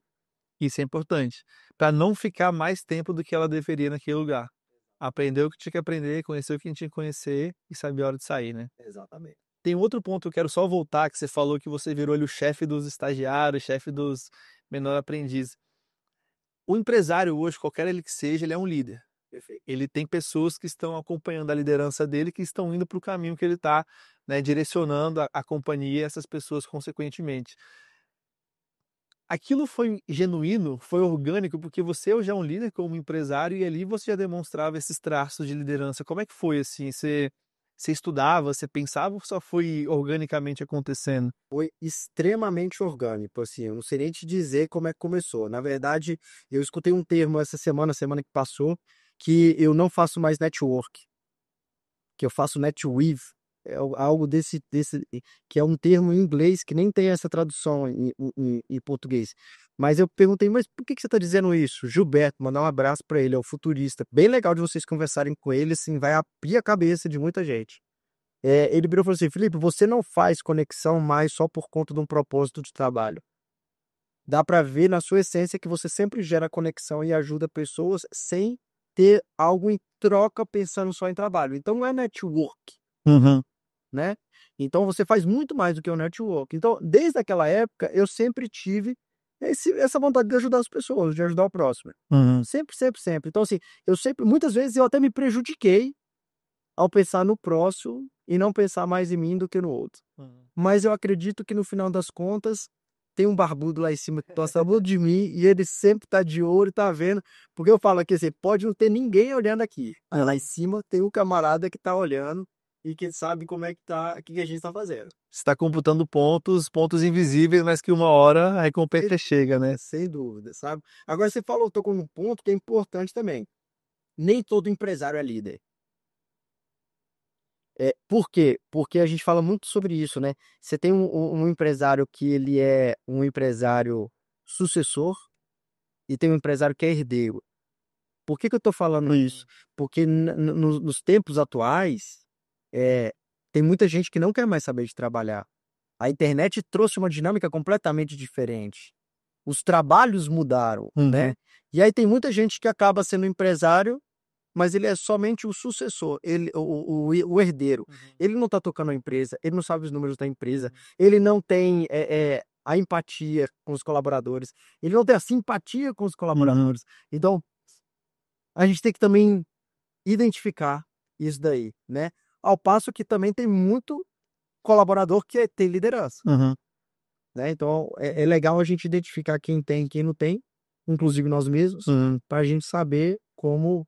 Isso é importante, para não ficar mais tempo do que ela deveria naquele lugar. Aprender o que tinha que aprender, conhecer o que tinha que conhecer e saber a hora de sair, né? Exatamente. Tem outro ponto que eu quero só voltar, que você falou que você virou ali o chefe dos estagiários, chefe dos menor aprendizes. O empresário hoje, qualquer ele que seja, ele é um líder. Perfeito. Ele tem pessoas que estão acompanhando a liderança dele, que estão indo para o caminho que ele está, né, direcionando a companhia e essas pessoas consequentemente. Aquilo foi genuíno, foi orgânico, porque você já é um líder como empresário e ali você já demonstrava esses traços de liderança. Como é que foi assim? Você estudava, você pensava ou só foi organicamente acontecendo? Foi extremamente orgânico, assim, eu não sei nem te dizer como é que começou. Na verdade, eu escutei um termo essa semana, semana que passou, que eu não faço mais network, que eu faço netweave, algo que é um termo em inglês que nem tem essa tradução em português. Mas eu perguntei, mas por que que você está dizendo isso? Gilberto, mandar um abraço para ele, é o futurista. Bem legal de vocês conversarem com ele, assim, vai abrir a cabeça de muita gente. Ele virou e falou assim: Felipe, você não faz conexão mais só por conta de um propósito de trabalho. Dá para ver na sua essência que você sempre gera conexão e ajuda pessoas sem ter algo em troca pensando só em trabalho. Então não é network, Uhum, né? Então você faz muito mais do que o network. Então, desde aquela época, eu sempre tive essa vontade de ajudar as pessoas, de ajudar o próximo. uhum, Sempre, sempre, sempre. Então, assim, eu sempre, muitas vezes eu até me prejudiquei ao pensar no próximo e não pensar mais em mim do que no outro. uhum. Mas eu acredito que no final das contas tem um barbudo lá em cima que gosta muito de mim e ele sempre tá de olho e tá vendo, porque eu falo aqui assim, pode não ter ninguém olhando aqui, mas lá em cima tem um camarada que tá olhando e que sabe como é que tá, o que que a gente tá fazendo. Você está computando pontos, pontos invisíveis, mas que uma hora a recompensa chega, né? Sem dúvida, sabe? Agora você falou, tocou num ponto que é importante também. Nem todo empresário é líder. Por quê? Porque a gente fala muito sobre isso, né? Você tem um empresário que ele é um empresário sucessor e tem um empresário que é herdeiro. Por que que eu tô falando isso? Porque nos tempos atuais, eh, tem muita gente que não quer mais saber de trabalhar. A internet trouxe uma dinâmica completamente diferente. Os trabalhos mudaram, Uhum, né? E aí tem muita gente que acaba sendo empresário, mas ele é somente o sucessor, o herdeiro. uhum, Ele não está tocando a empresa, ele não sabe os números da empresa, ele não tem a empatia com os colaboradores, ele não tem a simpatia com os uhum, colaboradores. Então, a gente tem que também identificar isso daí, né? Ao passo que também tem muito colaborador que tem liderança, uhum. né? Então, é legal a gente identificar quem tem e quem não tem, inclusive nós mesmos, Uhum. para a gente saber como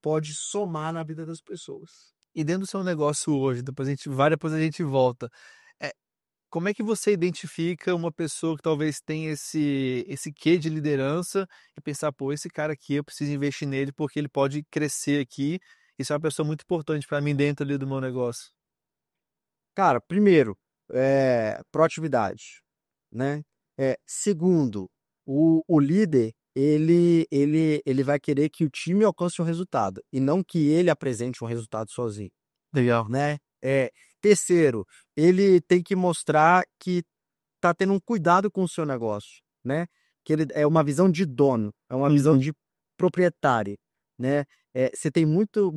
pode somar na vida das pessoas. E dentro do seu negócio hoje, depois a gente vai, depois a gente volta. É, como é que você identifica uma pessoa que talvez tenha esse quê de liderança e pensar, pô, esse cara aqui eu preciso investir nele porque ele pode crescer aqui. Isso é uma pessoa muito importante para mim dentro ali do meu negócio. Cara, primeiro, proatividade, né? Segundo, o líder, ele vai querer que o time alcance um resultado e não que ele apresente um resultado sozinho, Legal. né? Terceiro, ele tem que mostrar que tá tendo um cuidado com o seu negócio, né? Que ele é uma visão de dono, é uma visão de proprietário, né? Você tem muito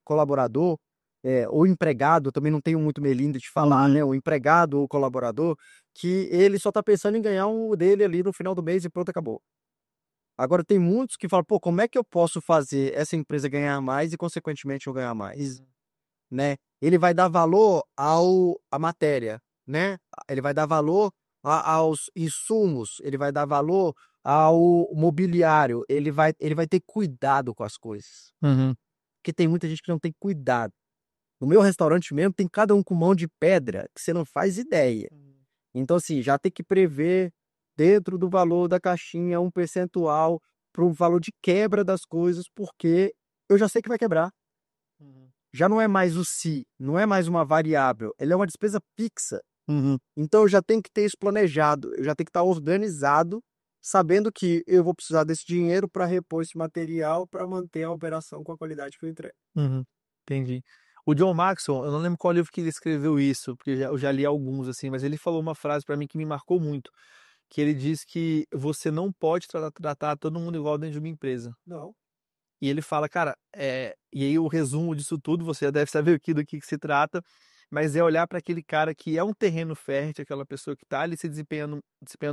colaborador, ou empregado, eu também não tenho muito melindre de falar, né? O empregado ou colaborador, que ele só tá pensando em ganhar um dele ali no final do mês e pronto, acabou. Agora tem muitos que falam, pô, como é que eu posso fazer essa empresa ganhar mais e, consequentemente, eu ganhar mais, né? Ele vai dar valor à matéria, né? Ele vai dar valor aos insumos, ele vai dar valor ao mobiliário, ele vai ter cuidado com as coisas. Uhum. Porque tem muita gente que não tem cuidado. No meu restaurante mesmo, tem cada um com mão de pedra que você não faz ideia. Então, assim, já tem que prever dentro do valor da caixinha um percentual para o valor de quebra das coisas, porque eu já sei que vai quebrar. Já não é mais o se, não é mais uma variável, ela é uma despesa fixa. Uhum. Então eu já tenho que ter isso planejado, eu já tenho que estar organizado, sabendo que eu vou precisar desse dinheiro para repor esse material para manter a operação com a qualidade que eu entrego. Uhum. Entendi. O John Maxwell, eu não lembro qual livro que ele escreveu isso, porque eu já li alguns, assim, mas ele falou uma frase para mim que me marcou muito, que ele diz que você não pode tratar todo mundo igual dentro de uma empresa. Não. E ele fala, cara, e aí o resumo disso tudo, você já deve saber aqui do que se trata, mas é olhar para aquele cara que é um terreno fértil, aquela pessoa que está ali se desempenhando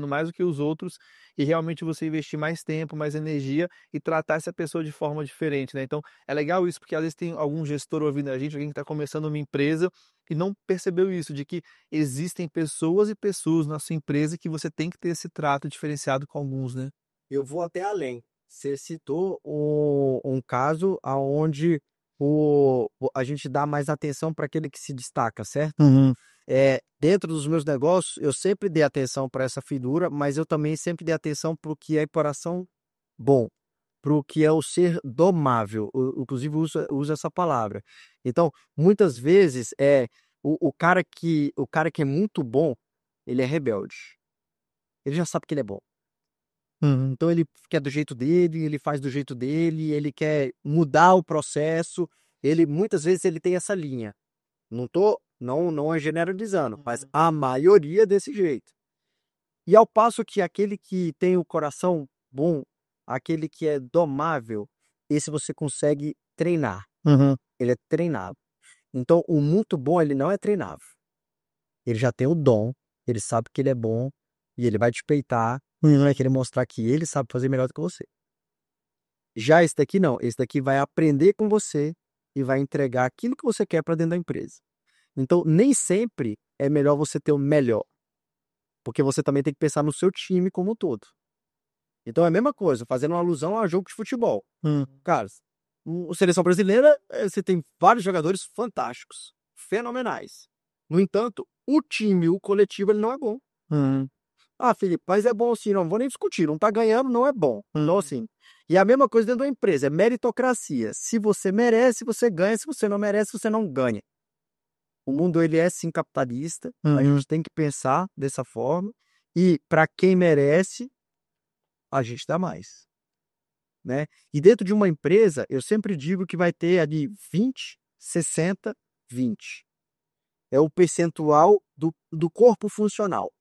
mais do que os outros, e realmente você investir mais tempo, mais energia e tratar essa pessoa de forma diferente, né? Então, é legal isso, porque às vezes tem algum gestor ouvindo a gente, alguém que está começando uma empresa e não percebeu isso, de que existem pessoas e pessoas na sua empresa que você tem que ter esse trato diferenciado com alguns, né? Eu vou até além. Você citou um caso onde a gente dá mais atenção para aquele que se destaca, certo? Uhum. Dentro dos meus negócios, eu sempre dei atenção para essa figura, mas eu também sempre dei atenção para o que é coração bom, para o que é o ser domável. Inclusive, uso essa palavra. Então, muitas vezes, o cara que é muito bom, ele é rebelde. Ele já sabe que ele é bom. Uhum. Então ele quer do jeito dele, ele faz do jeito dele, ele quer mudar o processo. Ele muitas vezes ele tem essa linha. Não é generalizando, mas a maioria desse jeito. E ao passo que aquele que tem o coração bom, aquele que é domável, esse você consegue treinar. Uhum. Ele é treinável. Então o muito bom ele não é treinável. Ele já tem o dom, ele sabe que ele é bom e ele vai te peitar e vai querer mostrar que ele sabe fazer melhor do que você. Já esse daqui não, esse daqui vai aprender com você e vai entregar aquilo que você quer para dentro da empresa. Então, nem sempre é melhor você ter o melhor, porque você também tem que pensar no seu time como um todo. Então é a mesma coisa, fazendo uma alusão a jogo de futebol. Cara, a seleção brasileira, você tem vários jogadores fantásticos, fenomenais. No entanto, o time, o coletivo, ele não é bom. Uhum. Ah, Felipe, mas é bom sim, não vou nem discutir, não tá ganhando, não é bom. Então, assim, e a mesma coisa dentro da empresa, é meritocracia. Se você merece, você ganha, se você não merece, você não ganha. O mundo, ele é sim capitalista, a gente tem que pensar dessa forma, e para quem merece, a gente dá mais, né? E dentro de uma empresa, eu sempre digo que vai ter ali 20, 60, 20. É o percentual do corpo funcional.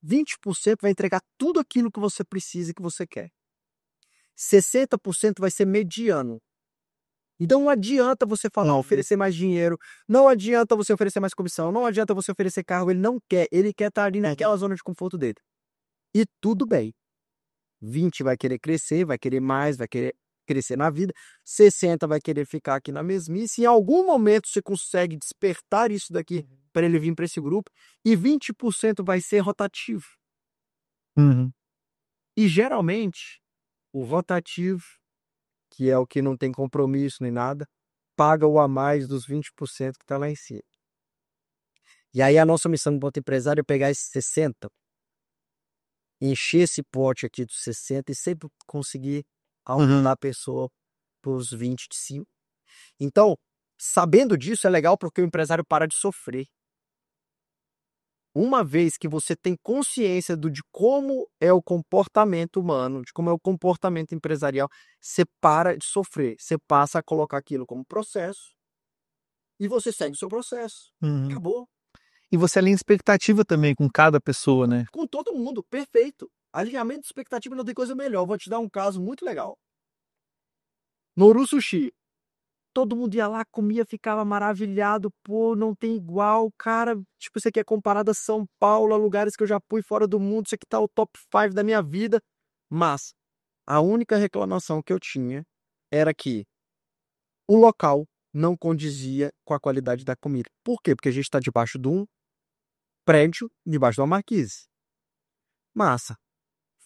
20% vai entregar tudo aquilo que você precisa e que você quer. 60% vai ser mediano. Então não adianta você falar, oferecer mais dinheiro, não adianta você oferecer mais comissão, não adianta você oferecer cargo, ele não quer, ele quer estar ali naquela zona de conforto dele. E tudo bem. 20 vai querer crescer, vai querer mais, vai querer crescer na vida. 60 vai querer ficar aqui na mesmice. Em algum momento você consegue despertar isso daqui para ele vir para esse grupo. E 20% vai ser rotativo. Uhum. E geralmente, o rotativo, que é o que não tem compromisso nem nada, paga o a mais dos 20% que está lá em cima. E aí a nossa missão enquanto empresário é pegar esses 60, encher esse pote aqui dos 60 e sempre conseguir aumentar a pessoa para os 20 de cima. Então, sabendo disso é legal porque o empresário para de sofrer. Uma vez que você tem consciência de como é o comportamento humano, de como é o comportamento empresarial, você para de sofrer, você passa a colocar aquilo como processo e você segue o seu processo. Uhum. Acabou. E você alinha expectativa também com cada pessoa, né? Com todo mundo, perfeito. Alinhamento de expectativa não tem coisa melhor. Vou te dar um caso muito legal. Noru Sushi. Todo mundo ia lá, comia, ficava maravilhado. Pô, não tem igual, cara. Tipo, isso aqui é comparado a São Paulo, a lugares que eu já fui fora do mundo. Isso aqui tá o top 5 da minha vida. Mas a única reclamação que eu tinha era que o local não condizia com a qualidade da comida. Por quê? Porque a gente está debaixo de um prédio, debaixo de uma marquise. Massa.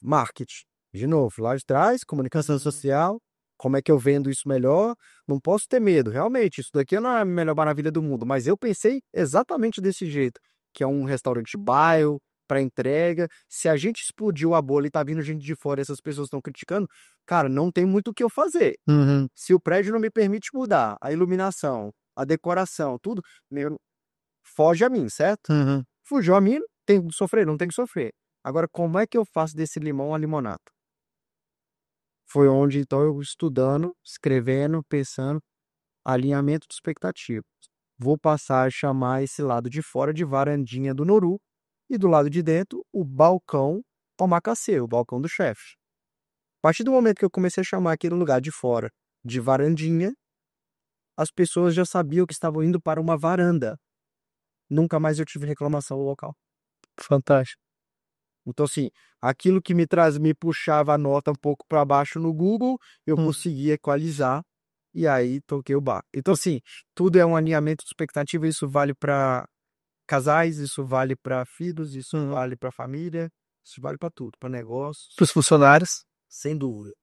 Marketing. De novo, lá de trás, comunicação social. Como é que eu vendo isso melhor? Não posso ter medo. Realmente, isso daqui não é a melhor maravilha do mundo. Mas eu pensei exatamente desse jeito. Que é um restaurante bairro, para entrega. Se a gente explodiu a bolha e tá vindo gente de fora e essas pessoas estão criticando, cara, não tem muito o que eu fazer. Uhum. Se o prédio não me permite mudar a iluminação, a decoração, tudo, foge a mim, certo? Uhum. Fugiu a mim, tem que sofrer, não tem que sofrer. Agora, como é que eu faço desse limão a limonada? Foi onde, então, eu estudando, escrevendo, pensando, alinhamento de expectativas. Vou passar a chamar esse lado de fora de varandinha do Noru e do lado de dentro o balcão omakase, o balcão do chefe. A partir do momento que eu comecei a chamar aquele lugar de fora de varandinha, as pessoas já sabiam que estavam indo para uma varanda. Nunca mais eu tive reclamação no local. Fantástico. Então, assim, aquilo que me puxava a nota um pouco para baixo no Google, eu conseguia equalizar e aí toquei o barco. Então, assim, tudo é um alinhamento de expectativa. Isso vale para casais, isso vale para filhos, isso vale para família, isso vale para tudo, para negócios, Para os funcionários. sem dúvida.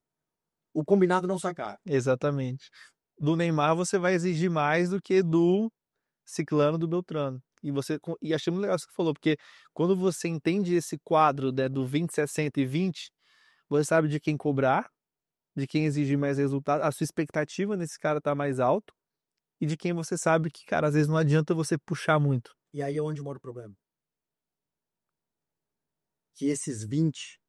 O combinado não sai caro. Exatamente. Do Neymar você vai exigir mais do que do Ciclano, do Beltrano. E achei muito legal isso que você falou, porque quando você entende esse quadro, né, do 20, 60 e 20, você sabe de quem cobrar, de quem exigir mais resultado, a sua expectativa nesse cara tá mais alto, e de quem você sabe que, cara, às vezes não adianta você puxar muito. E aí é onde mora o problema. Que esses 20,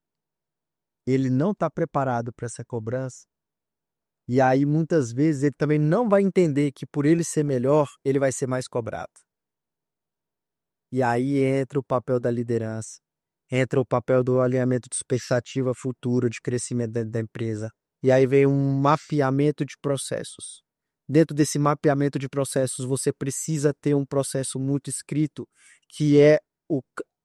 ele não está preparado para essa cobrança. E aí, muitas vezes, ele também não vai entender que por ele ser melhor, ele vai ser mais cobrado. E aí entra o papel da liderança, entra o papel do alinhamento de expectativa futura de crescimento dentro da empresa. E aí vem um mapeamento de processos. Dentro desse mapeamento de processos, você precisa ter um processo muito escrito, que é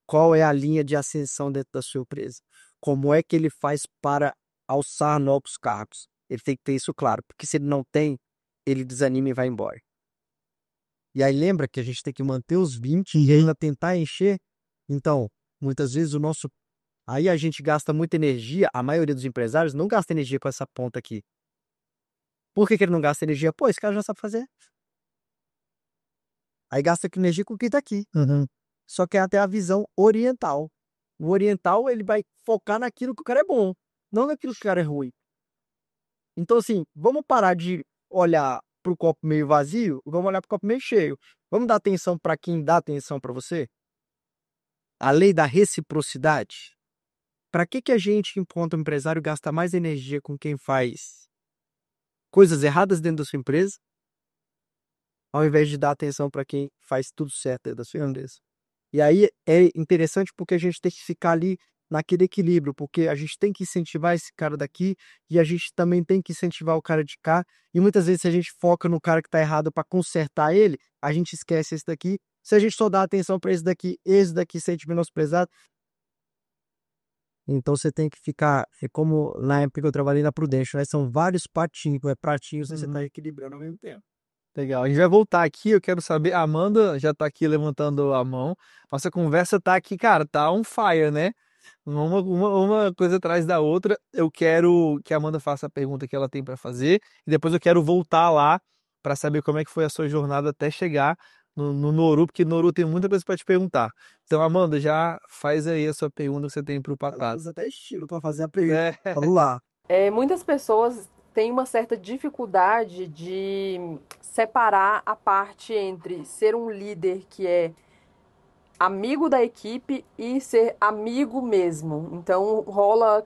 qual é a linha de ascensão dentro da sua empresa. Como é que ele faz para alçar novos cargos? Ele tem que ter isso claro, porque se ele não tem, ele desanima e vai embora. E aí lembra que a gente tem que manter os 20 e ainda tentar encher. Então, muitas vezes aí a gente gasta muita energia, a maioria dos empresários não gasta energia com essa ponta aqui. Por que ele não gasta energia? Pô, esse cara já sabe fazer. Aí gasta energia com o que tá aqui. Só que é até a visão oriental. O oriental, ele vai focar naquilo que o cara é bom, não naquilo que o cara é ruim. Então, assim, vamos parar de olhar para o copo meio vazio, vamos olhar para o copo meio cheio. Vamos dar atenção para quem dá atenção para você? A lei da reciprocidade. Para que a gente, enquanto empresário, gasta mais energia com quem faz coisas erradas dentro da sua empresa, ao invés de dar atenção para quem faz tudo certo dentro da sua empresa? E aí é interessante porque a gente tem que ficar ali naquele equilíbrio, porque a gente tem que incentivar esse cara daqui e a gente também tem que incentivar o cara de cá. E muitas vezes, se a gente foca no cara que está errado para consertar ele, a gente esquece esse daqui. Se a gente só dá atenção para esse daqui sente menosprezado. Então você tem que ficar, é como na época que eu trabalhei na Prudential, né? São vários pratinhos, você está equilibrando ao mesmo tempo. Legal. A gente vai voltar aqui, eu quero saber, a Amanda já tá aqui levantando a mão. Nossa conversa tá aqui, cara, tá on fire, né? Uma coisa atrás da outra. Eu quero que a Amanda faça a pergunta que ela tem para fazer e depois eu quero voltar lá para saber como é que foi a sua jornada até chegar no Noru, porque Noru tem muita coisa para te perguntar. Então, Amanda, já faz aí a sua pergunta que você tem pro Patado. Usa até estilo para fazer a pergunta. Vamos lá. Muitas pessoas têm uma certa dificuldade de separar a parte entre ser um líder que é amigo da equipe e ser amigo mesmo. Então rola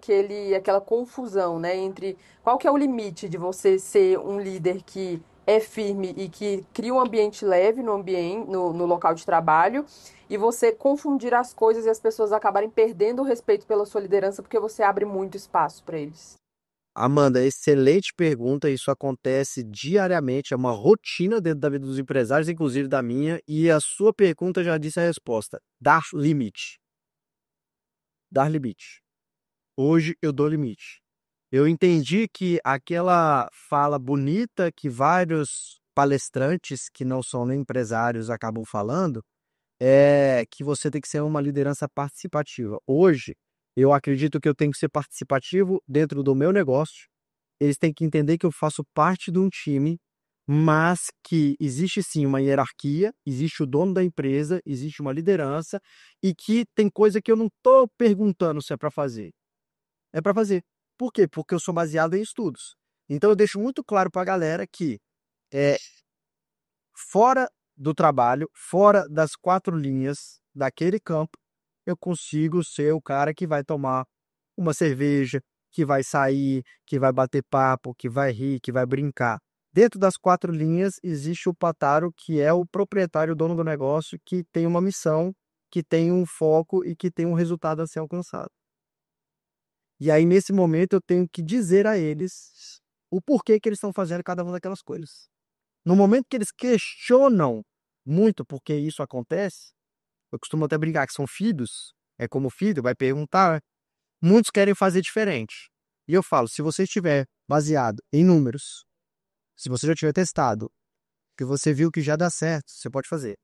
aquela confusão, né, entre qual que é o limite de você ser um líder que é firme e que cria um ambiente leve no local de trabalho, e você confundir as coisas e as pessoas acabarem perdendo o respeito pela sua liderança porque você abre muito espaço para eles. Amanda, excelente pergunta. Isso acontece diariamente, é uma rotina dentro da vida dos empresários, inclusive da minha, e a sua pergunta já disse a resposta: dar limite. Dar limite. Hoje eu dou limite. Eu entendi que aquela fala bonita que vários palestrantes que não são nem empresários acabam falando é que você tem que ser uma liderança participativa. Hoje, eu acredito que eu tenho que ser participativo dentro do meu negócio. Eles têm que entender que eu faço parte de um time, mas que existe sim uma hierarquia, existe o dono da empresa, existe uma liderança e que tem coisa que eu não estou perguntando se é para fazer. É para fazer. Por quê? Porque eu sou baseado em estudos. Então eu deixo muito claro para a galera que é, fora do trabalho, fora das 4 linhas daquele campo, eu consigo ser o cara que vai tomar uma cerveja, que vai sair, que vai bater papo, que vai rir, que vai brincar. Dentro das 4 linhas existe o Pataro, que é o proprietário, o dono do negócio, que tem uma missão, que tem um foco e que tem um resultado a ser alcançado. E aí, nesse momento, eu tenho que dizer a eles o porquê que eles estão fazendo cada uma daquelas coisas. No momento que eles questionam muito porque isso acontece, eu costumo até brincar que são filhos, é como filho, vai perguntar, muitos querem fazer diferente. E eu falo, se você estiver baseado em números, se você já tiver testado, que você viu que já dá certo, você pode fazer.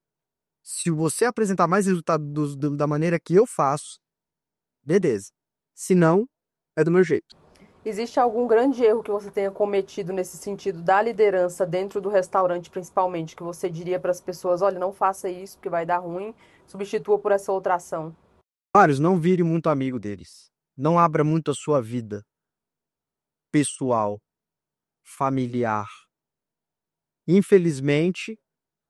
Se você apresentar mais resultados da maneira que eu faço, beleza. Se não, é do meu jeito. Existe algum grande erro que você tenha cometido nesse sentido da liderança dentro do restaurante, principalmente, que você diria para as pessoas, olha, não faça isso porque vai dar ruim, substitua por essa outra ação? Vários, não vire muito amigo deles. Não abra muito a sua vida pessoal, familiar. Infelizmente,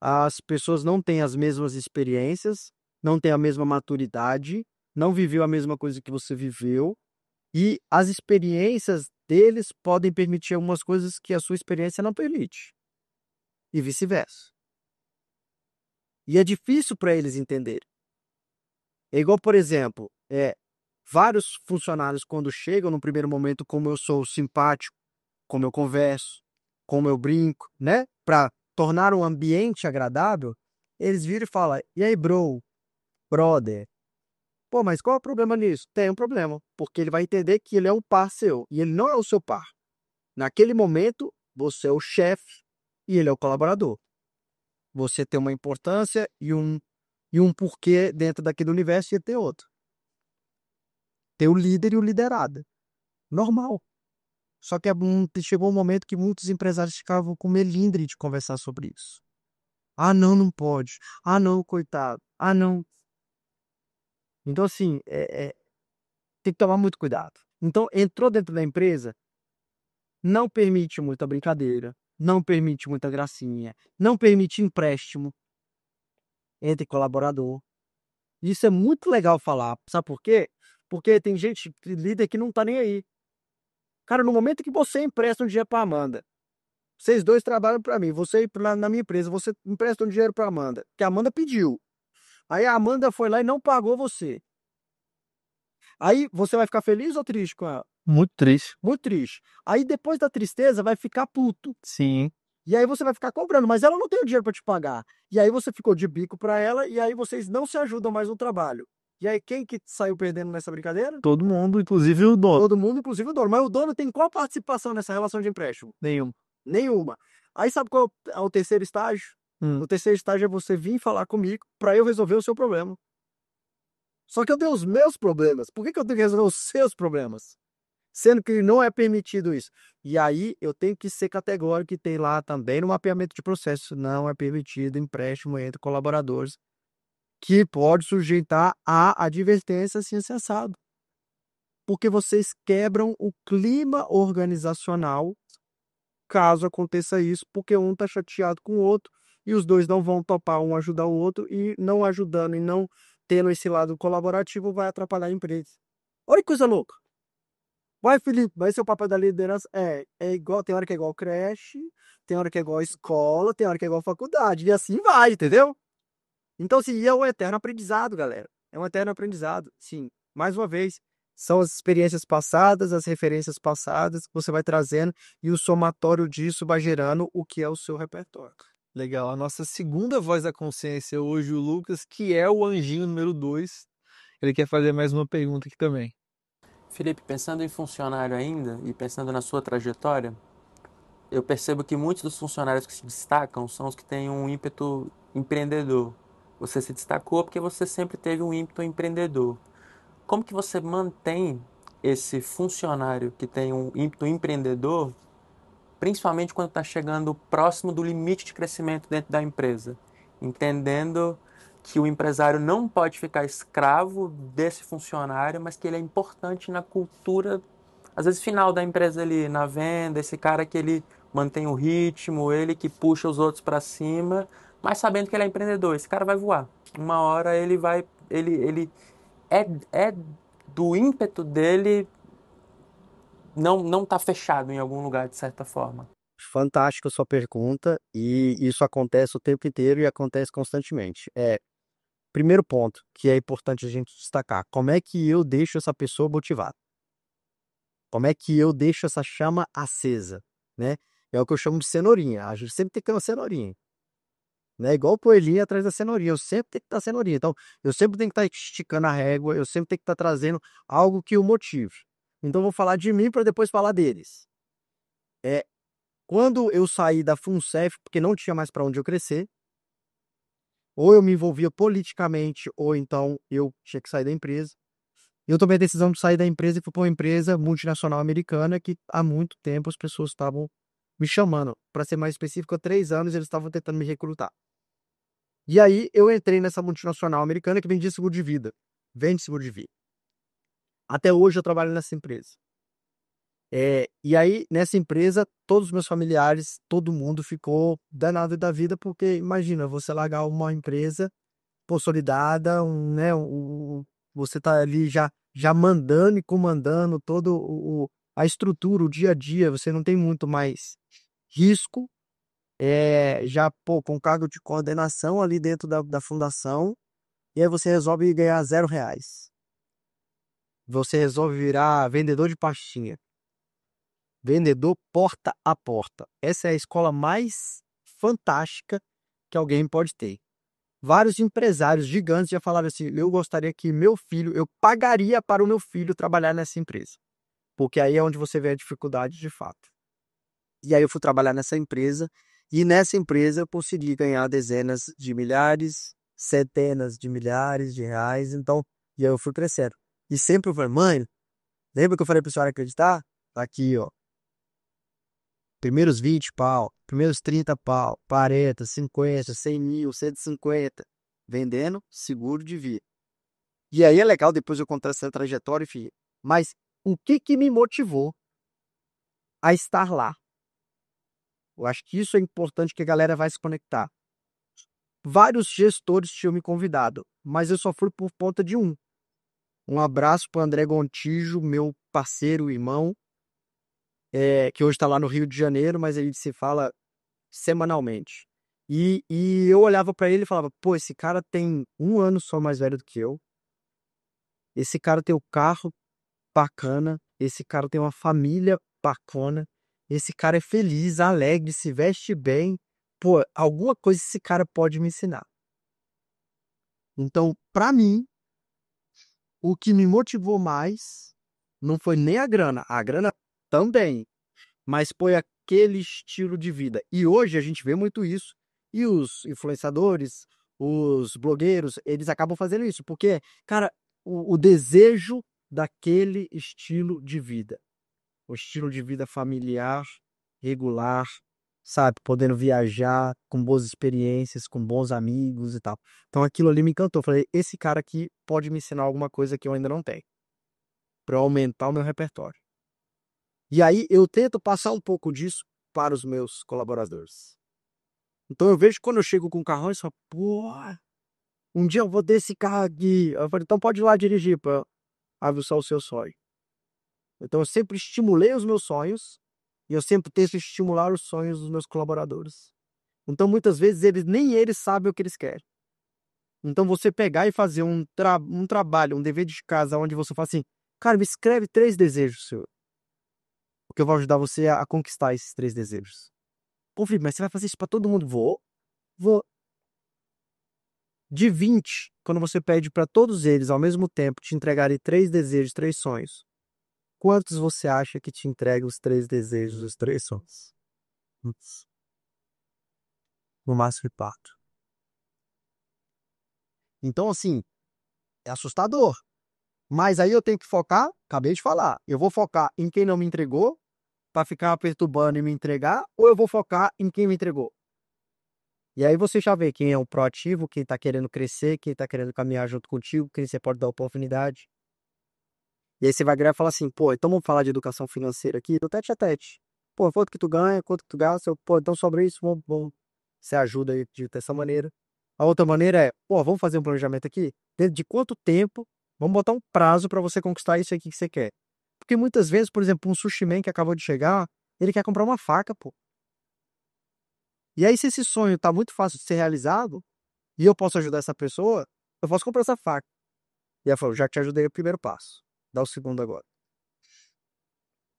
as pessoas não têm as mesmas experiências, não têm a mesma maturidade, não viveu a mesma coisa que você viveu, e as experiências deles podem permitir algumas coisas que a sua experiência não permite, e vice-versa. E é difícil para eles entenderem. É igual, por exemplo, vários funcionários, quando chegam no primeiro momento, como eu sou simpático, como eu converso, como eu brinco, né? Para tornar o ambiente agradável, eles viram e falam: e aí, brother? Pô, mas qual é o problema nisso? Tem um problema, porque ele vai entender que ele é um par seu e ele não é o seu par. Naquele momento, você é o chefe e ele é o colaborador. Você tem uma importância e um porquê dentro daquele universo e ter outro. Ter o líder e o liderado. Normal. Só que chegou um momento que muitos empresários ficavam com melindre de conversar sobre isso. Ah, não, não pode. Ah, não, coitado. Ah, não. Então, assim, tem que tomar muito cuidado. Então, entrou dentro da empresa, não permite muita brincadeira, não permite muita gracinha, não permite empréstimo entre colaborador. Isso é muito legal falar. Sabe por quê? Porque tem gente, líder que não tá nem aí. Cara, no momento que você empresta um dinheiro para Amanda, vocês dois trabalham para mim, você na minha empresa, você empresta um dinheiro para Amanda, que a Amanda pediu. Aí a Amanda foi lá e não pagou você. Aí você vai ficar feliz ou triste com ela? Muito triste. Muito triste. Aí depois da tristeza vai ficar puto. Sim. E aí você vai ficar cobrando, mas ela não tem o dinheiro para te pagar. E aí você ficou de bico para ela e aí vocês não se ajudam mais no trabalho. E aí quem que saiu perdendo nessa brincadeira? Todo mundo, inclusive o dono. Todo mundo, inclusive o dono. Mas o dono tem qual participação nessa relação de empréstimo? Nenhum. Nenhuma. Aí sabe qual é o terceiro estágio? O terceiro estágio é você vir falar comigo para eu resolver o seu problema. Só que eu tenho os meus problemas. Por que eu tenho que resolver os seus problemas? Sendo que não é permitido isso. E aí eu tenho que ser categórico, que tem lá também no mapeamento de processo, não é permitido empréstimo entre colaboradores, que pode sujeitar a advertência assim acessado. Porque vocês quebram o clima organizacional caso aconteça isso, porque um está chateado com o outro e os dois não vão topar um ajudar o outro e não ajudando e não tendo esse lado colaborativo vai atrapalhar a empresa. Olha que coisa louca. Vai, Felipe, vai ser o papel da liderança. É igual, tem hora que é igual creche, tem hora que é igual escola, tem hora que é igual faculdade. E assim vai, entendeu? Então, assim, é um eterno aprendizado, galera. É um eterno aprendizado. Sim, mais uma vez, são as experiências passadas, as referências passadas que você vai trazendo e o somatório disso vai gerando o que é o seu repertório. Legal. A nossa segunda voz da consciência hoje, o Lucas, que é o anjinho número 2. Ele quer fazer mais uma pergunta aqui também. Felipe, pensando em funcionário ainda e pensando na sua trajetória, eu percebo que muitos dos funcionários que se destacam são os que têm um ímpeto empreendedor. Você se destacou porque você sempre teve um ímpeto empreendedor. Como que você mantém esse funcionário que tem um ímpeto empreendedor, principalmente quando está chegando próximo do limite de crescimento dentro da empresa, entendendo que o empresário não pode ficar escravo desse funcionário, mas que ele é importante na cultura, às vezes final da empresa ali, na venda, esse cara que ele mantém o ritmo, ele que puxa os outros para cima, mas sabendo que ele é empreendedor, esse cara vai voar. Uma hora ele vai, ele é do ímpeto dele não tá fechado em algum lugar de certa forma. Fantástica a sua pergunta, e isso acontece o tempo inteiro e acontece constantemente. Primeiro ponto que é importante a gente destacar: como é que eu deixo essa pessoa motivada? Como é que eu deixo essa chama acesa, né? É o que eu chamo de cenourinha. A gente sempre tem que ter uma cenourinha, né? Igual o coelhinho atrás da cenourinha. Eu sempre tenho que estar cenourinha. Então, eu sempre tenho que estar esticando a régua. Eu sempre tenho que estar trazendo algo que o motive. Então, eu vou falar de mim para depois falar deles. Quando eu saí da FUNCEF, porque não tinha mais para onde eu crescer, ou eu me envolvia politicamente, ou então eu tinha que sair da empresa. Eu tomei a decisão de sair da empresa e fui para uma empresa multinacional americana que há muito tempo as pessoas estavam me chamando. Para ser mais específico, há 3 anos eles estavam tentando me recrutar. E aí eu entrei nessa multinacional americana que vendia seguro de vida. Vende seguro de vida. Até hoje eu trabalho nessa empresa. E aí, nessa empresa, todos os meus familiares, todo mundo ficou danado da vida, porque imagina, você largar uma empresa consolidada, né, você tá ali já mandando e comandando todo a estrutura, o dia a dia, você não tem muito mais risco, já, pô, com cargo de coordenação ali dentro da fundação, e aí você resolve ganhar R$ 0. Você resolve virar vendedor de pastinha. Vendedor porta a porta. Essa é a escola mais fantástica que alguém pode ter. Vários empresários gigantes já falaram assim: eu gostaria que eu pagaria para o meu filho trabalhar nessa empresa. Porque aí é onde você vê a dificuldade de fato. E aí eu fui trabalhar nessa empresa, e nessa empresa eu consegui ganhar dezenas de milhares, centenas de milhares de reais. Então, e aí eu fui crescendo. E sempre eu falei: mãe, lembra que eu falei para a senhora acreditar? Tá aqui, ó. Primeiros 20 pau, primeiros 30 pau, 40, 50, 100 mil, 150, vendendo seguro de vida. E aí é legal depois eu contar essa trajetória, enfim. Mas o que me motivou a estar lá? Eu acho que isso é importante, que a galera vai se conectar. Vários gestores tinham me convidado, mas eu só fui por conta de um. Um abraço para o André Gontijo, meu parceiro, irmão, que hoje está lá no Rio de Janeiro, mas a gente se fala semanalmente. E eu olhava para ele e falava: pô, esse cara tem 1 ano só mais velho do que eu. Esse cara tem o carro bacana. Esse cara tem uma família bacana. Esse cara é feliz, alegre, se veste bem. Pô, alguma coisa esse cara pode me ensinar. Então, para mim, o que me motivou mais não foi nem a grana também, mas foi aquele estilo de vida. E hoje a gente vê muito isso. E os influenciadores, os blogueiros, eles acabam fazendo isso, porque, cara, o desejo daquele estilo de vida, o estilo de vida familiar, regular, sabe, podendo viajar, com boas experiências, com bons amigos e tal. Então aquilo ali me encantou. Falei: esse cara aqui pode me ensinar alguma coisa que eu ainda não tenho, para aumentar o meu repertório. E aí eu tento passar um pouco disso para os meus colaboradores. Então eu vejo que quando eu chego com o carrão, eles falam: pô, Um dia eu vou ter esse carro aqui. Eu falei, então pode ir lá dirigir para aguçar o seu sonho. Então eu sempre estimulei os meus sonhos e eu sempre tento estimular os sonhos dos meus colaboradores. Então muitas vezes nem eles sabem o que eles querem. Então você pegar e fazer um trabalho, um dever de casa, onde você fala assim, cara, me escreve 3 desejos, senhor. Porque eu vou ajudar você a conquistar esses 3 desejos. Pô, Felipe, mas você vai fazer isso pra todo mundo? Vou. De 20, quando você pede pra todos eles, ao mesmo tempo, te entregarem 3 desejos, 3 sonhos, quantos você acha que te entrega os 3 desejos, os 3 sonhos? No máximo 4. Então, assim, é assustador. Mas aí eu tenho que focar, acabei de falar, eu vou focar em quem não me entregou, pra ficar perturbando e me entregar, ou eu vou focar em quem me entregou? E aí você já vê quem é o proativo, quem tá querendo crescer, quem tá querendo caminhar junto contigo, quem você pode dar oportunidade. E aí você vai virar e falar assim, pô, então vamos falar de educação financeira aqui, do tete a tete. Pô, quanto que tu ganha, quanto que tu gasta, pô, então sobre isso, vamos. Você ajuda aí dessa maneira. A outra maneira é, pô, vamos fazer um planejamento aqui? Dentro de quanto tempo, vamos botar um prazo para você conquistar isso aqui que você quer. Porque muitas vezes, por exemplo, um sushi man que acabou de chegar, ele quer comprar uma faca, pô. E aí, se esse sonho tá muito fácil de ser realizado, e eu posso ajudar essa pessoa, eu posso comprar essa faca. E ela falou, já te ajudei o primeiro passo. Dá o segundo agora.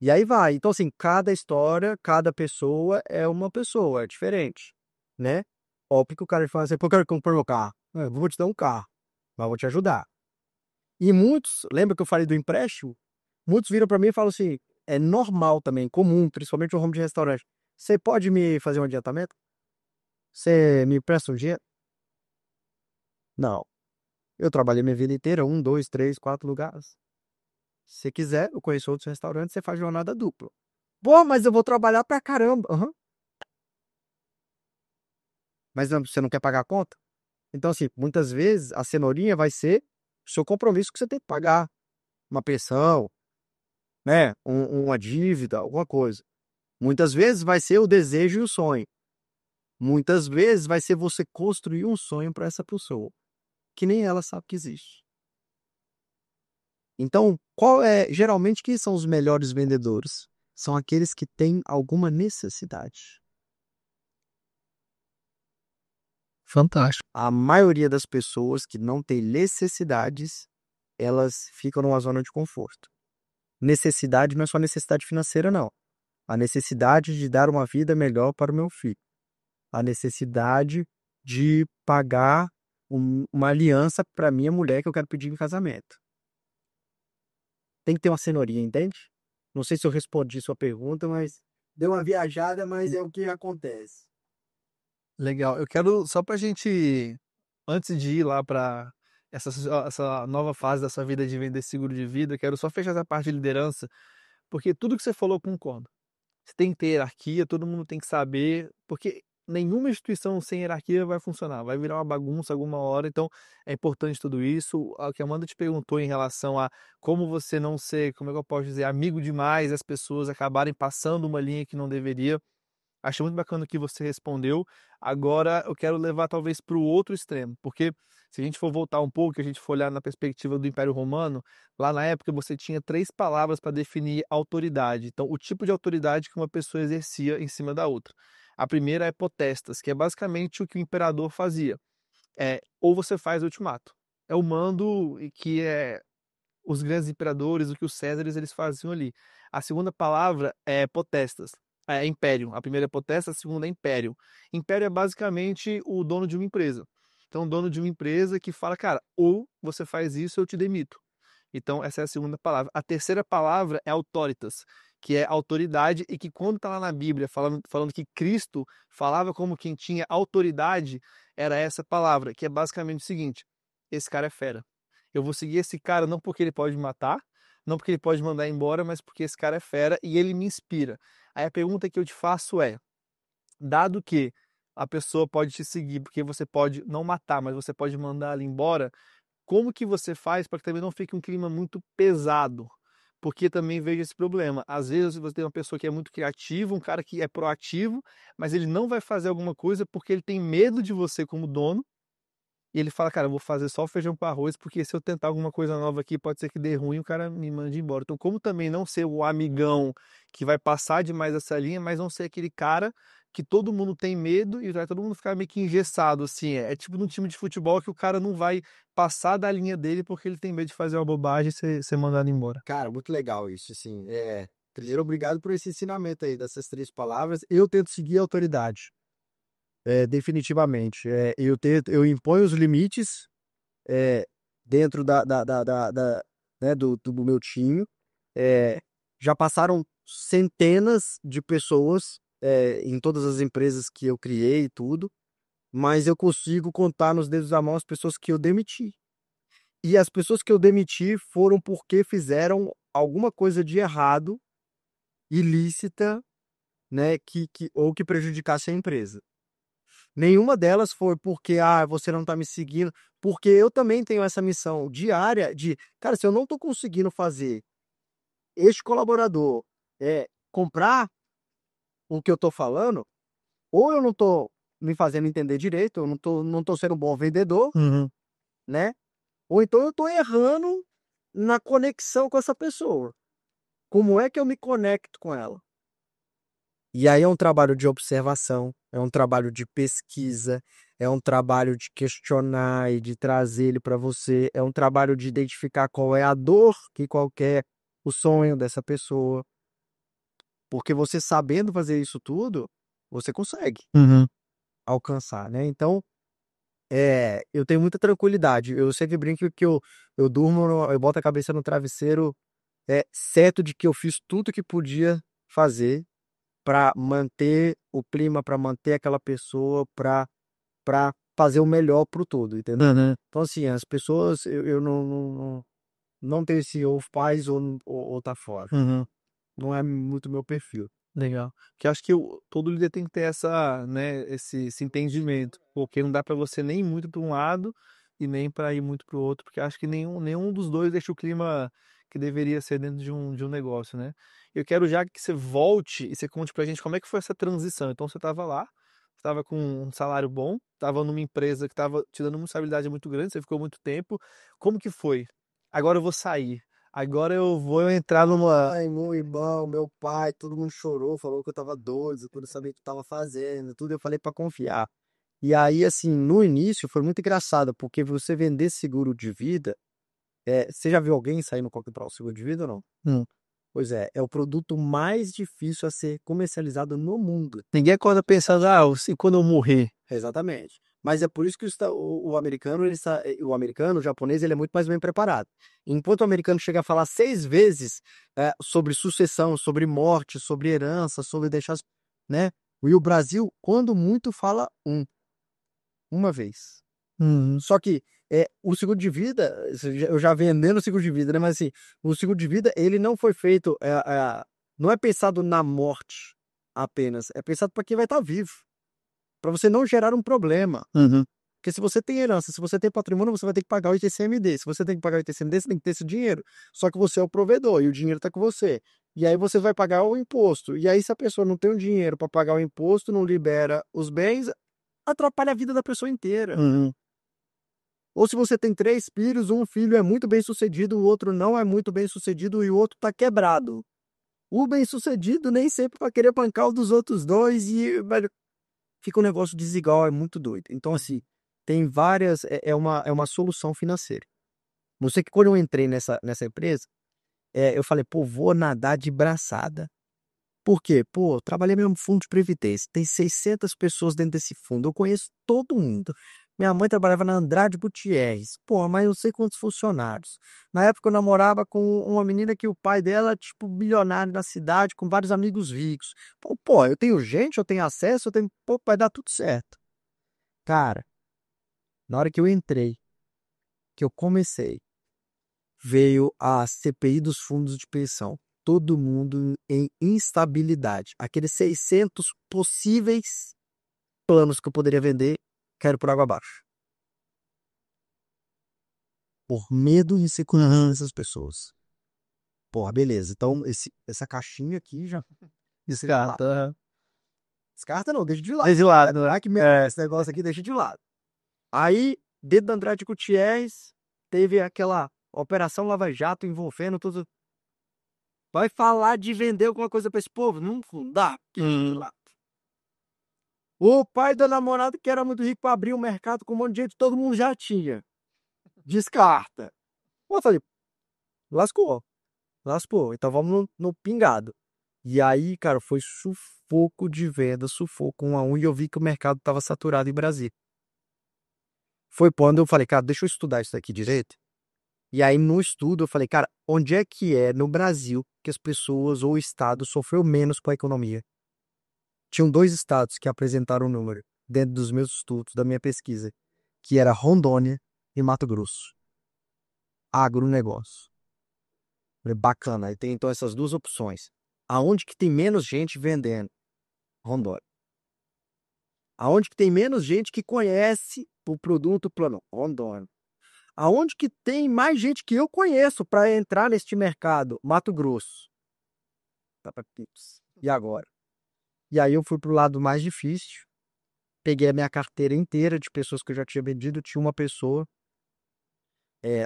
E aí vai. Então, assim, cada história, cada pessoa é uma pessoa, é diferente, né? Óbvio que o cara fala assim, pô, eu quero comprar meu carro. Eu vou te dar um carro, mas vou te ajudar. E muitos, lembra que eu falei do empréstimo? Muitos viram pra mim e falam assim, é normal também, comum, principalmente no ramo de restaurante. Você pode me fazer um adiantamento? Você me empresta um dinheiro? Não. Eu trabalhei minha vida inteira, 1, 2, 3, 4 lugares. Se quiser, eu conheço outros restaurantes, você faz jornada dupla. Pô, mas eu vou trabalhar pra caramba. Aham. Mas você não quer pagar a conta? Então, assim, muitas vezes a cenourinha vai ser o seu compromisso que você tem que pagar. Uma pensão, né? Uma dívida, alguma coisa. Muitas vezes vai ser o desejo e o sonho. Muitas vezes vai ser você construir um sonho para essa pessoa, que nem ela sabe que existe. Então, geralmente quem são os melhores vendedores? São aqueles que têm alguma necessidade. Fantástico. A maioria das pessoas que não tem necessidades, elas ficam numa zona de conforto. Necessidade não é só necessidade financeira, não. A necessidade de dar uma vida melhor para o meu filho. A necessidade de pagar uma aliança para minha mulher que eu quero pedir em casamento. Tem que ter uma cenourinha, entende? Não sei se eu respondi sua pergunta, mas deu uma viajada, mas é o que acontece. Legal. Eu quero, só pra gente, antes de ir lá para essa nova fase da sua vida de vender seguro de vida, quero só fechar essa parte de liderança, porque tudo que você falou eu concordo. Você tem que ter hierarquia, todo mundo tem que saber, porque nenhuma instituição sem hierarquia vai funcionar, vai virar uma bagunça alguma hora, então é importante tudo isso. O que a Amanda te perguntou em relação a como você não ser, como é que eu posso dizer, amigo demais, as pessoas acabarem passando uma linha que não deveria. Achei muito bacana o que você respondeu. Agora eu quero levar talvez para o outro extremo, porque se a gente for voltar um pouco, a gente for olhar na perspectiva do Império Romano, lá na época você tinha 3 palavras para definir autoridade. Então, o tipo de autoridade que uma pessoa exercia em cima da outra. A primeira é potestas, que é basicamente o que o imperador fazia. Ou você faz ultimato. É o mando e que é os grandes imperadores, o que os Césares eles faziam ali. A segunda palavra é potestas, é império. A primeira é potestas, a segunda é império. Império é basicamente o dono de uma empresa. Então, o dono de uma empresa que fala, cara, ou você faz isso, eu te demito. Então, essa é a segunda palavra. A terceira palavra é autoritas, que é autoridade, e que quando está lá na Bíblia falando que Cristo falava como quem tinha autoridade, era essa palavra, que é basicamente o seguinte: esse cara é fera. Eu vou seguir esse cara não porque ele pode me matar, não porque ele pode mandar embora, mas porque esse cara é fera e ele me inspira. Aí a pergunta que eu te faço é, dado que a pessoa pode te seguir porque você pode não matar, mas você pode mandar ela embora, como que você faz para que também não fique um clima muito pesado? Porque também vejo esse problema. Às vezes você tem uma pessoa que é muito criativa, um cara que é proativo, mas ele não vai fazer alguma coisa porque ele tem medo de você como dono, e ele fala, cara, eu vou fazer só feijão com arroz, porque se eu tentar alguma coisa nova aqui, pode ser que dê ruim, o cara me mande embora. Então, como também não ser o amigão que vai passar demais essa linha, mas não ser aquele cara que todo mundo tem medo e vai todo mundo ficar meio que engessado, assim. É tipo num time de futebol que o cara não vai passar da linha dele porque ele tem medo de fazer uma bobagem e ser mandado embora. Cara, muito legal isso, assim. Primeiro, obrigado por esse ensinamento aí dessas 3 palavras. Eu tento seguir a autoridade, definitivamente. Eu imponho os limites, é, dentro né, do meu time. É, já passaram centenas de pessoas, em todas as empresas que eu criei e tudo, mas eu consigo contar nos dedos da mão as pessoas que eu demiti. E as pessoas que eu demiti foram porque fizeram alguma coisa de errado, ilícita, né, ou que prejudicasse a empresa. Nenhuma delas foi porque, você não tá me seguindo, porque eu também tenho essa missão diária de, cara, se eu não tô conseguindo fazer este colaborador comprar o que eu tô falando, ou eu não tô me fazendo entender direito, eu não tô sendo um bom vendedor, Uhum. né? Ou então eu tô errando na conexão com essa pessoa. Como é que eu me conecto com ela? E aí é um trabalho de observação, é um trabalho de pesquisa, é um trabalho de questionar e de trazer ele para você, é um trabalho de identificar qual é a dor o sonho dessa pessoa, porque você sabendo fazer isso tudo, você consegue Uhum. alcançar, né? Então, eu tenho muita tranquilidade. Eu sempre brinco que eu durmo, eu boto a cabeça no travesseiro, certo de que eu fiz tudo que podia fazer para manter o clima, para manter aquela pessoa, para fazer o melhor pro todo, entendeu? Uhum. Então, assim, as pessoas, eu não tenho esse ou faz ou tá fora. Uhum. Não é muito meu perfil. Legal. Porque acho que todo líder tem que ter essa, né, esse entendimento, porque não dá para você nem ir muito para um lado e nem para ir muito para o outro, porque acho que nenhum dos dois deixa o clima que deveria ser dentro de um negócio, né? Eu quero já que você volte e você conte pra gente como é que foi essa transição. Então você estava lá, estava com um salário bom, estava numa empresa que estava te dando uma responsabilidade muito grande, você ficou muito tempo. Como que foi? Agora eu vou sair. Agora eu vou entrar numa. Ai, meu irmão, meu pai, todo mundo chorou, falou que eu tava doido, que eu não sabia o que eu tava fazendo, tudo eu falei pra confiar. E aí, assim, no início foi muito engraçado, porque você vender seguro de vida, você já viu alguém saindo comprar um seguro de vida ou não? Hum. Pois é o produto mais difícil a ser comercializado no mundo. Ninguém acorda pensando, e quando eu morrer? Exatamente. Mas é por isso que o americano, o americano, o japonês, ele é muito mais bem preparado. Enquanto o americano chega a falar 6 vezes sobre sucessão, sobre morte, sobre herança, sobre deixar, né? E o Brasil, quando muito, fala uma vez. Uhum. Só que o seguro de vida, eu já vendendo o seguro de vida, né? Mas assim, o seguro de vida, ele não foi feito, não é pensado na morte apenas, é pensado para quem vai estar vivo, para você não gerar um problema. Uhum. Porque se você tem herança, se você tem patrimônio, você vai ter que pagar o ITCMD. Se você tem que pagar o ITCMD, você tem que ter esse dinheiro. Só que você é o provedor e o dinheiro está com você. E aí você vai pagar o imposto. E aí, se a pessoa não tem o dinheiro para pagar o imposto, não libera os bens, atrapalha a vida da pessoa inteira. Uhum. Ou se você tem 3 filhos, um filho é muito bem sucedido, o outro não é muito bem sucedido e o outro está quebrado. O bem sucedido nem sempre vai querer bancar o dos outros dois e, velho, fica um negócio desigual, é muito doido. Então, assim, tem várias. É uma solução financeira. Você que quando eu entrei nessa empresa, eu falei, pô, vou nadar de braçada. Por quê? Pô, trabalhei no fundo de previdência. Tem 600 pessoas dentro desse fundo. Eu conheço todo mundo. Minha mãe trabalhava na Andrade Gutierrez. Pô, mas eu sei quantos funcionários. Na época eu namorava com uma menina que o pai dela, tipo, milionário na cidade, com vários amigos ricos. Pô, eu tenho gente, eu tenho acesso, pô, vai dar tudo certo. Cara, na hora que eu entrei, que eu comecei, veio a CPI dos fundos de pensão. Todo mundo em instabilidade. Aqueles 600 possíveis planos que eu poderia vender, quero por água abaixo. Por medo e insegurança dessas pessoas. Porra, beleza. Então, essa caixinha aqui já. Descarta. Descarta não, deixa de lado. Deixa de lado, né? Esse negócio aqui deixa de lado. Aí, dentro da Andrade Gutierrez, teve aquela Operação Lava Jato envolvendo tudo. Vai falar de vender alguma coisa pra esse povo? Não dá. O pai da namorada, que era muito rico para abrir um mercado com um monte de gente, todo mundo já tinha. Descarta. Eu falei, lascou. Lascou. Então vamos no pingado. E aí, cara, foi sufoco de venda, sufoco 1 a 1, e eu vi que o mercado estava saturado em Brasília. Foi quando eu falei, cara, deixa eu estudar isso daqui direito. E aí, no estudo, eu falei, cara, onde é que é no Brasil que as pessoas ou o Estado sofreu menos com a economia? Tinham 2 estados que apresentaram o número dentro dos meus estudos, da minha pesquisa, que era Rondônia e Mato Grosso. Agronegócio. Falei, bacana. Aí tem então essas 2 opções. Aonde que tem menos gente vendendo? Rondônia. Aonde que tem menos gente que conhece o produto plano? Rondônia. Aonde que tem mais gente que eu conheço para entrar neste mercado? Mato Grosso. E agora? E aí eu fui pro lado mais difícil. Peguei a minha carteira inteira de pessoas que eu já tinha vendido. Tinha uma pessoa,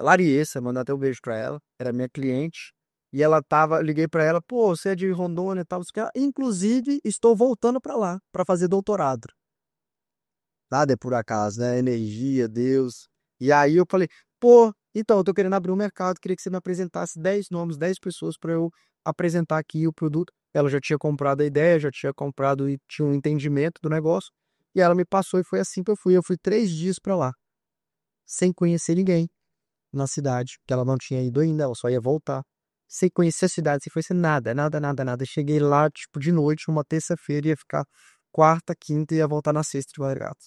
Lariessa, mandar até um beijo pra ela. Era minha cliente. E ela liguei pra ela, pô, você é de Rondônia e tal. Inclusive, estou voltando pra lá, pra fazer doutorado. Nada é por acaso, né? Energia, Deus. E aí eu falei, pô, então, eu tô querendo abrir um mercado, queria que você me apresentasse 10 nomes, 10 pessoas para eu apresentar aqui o produto. Ela já tinha comprado a ideia, já tinha comprado e tinha um entendimento do negócio. E ela me passou e foi assim que eu fui. Eu fui 3 dias para lá, sem conhecer ninguém na cidade, porque ela não tinha ido ainda, ela só ia voltar. Sem conhecer a cidade, sem conhecer nada, nada, nada, nada. Cheguei lá, tipo, de noite, uma terça-feira, ia ficar quarta, quinta e ia voltar na sexta de madrugada.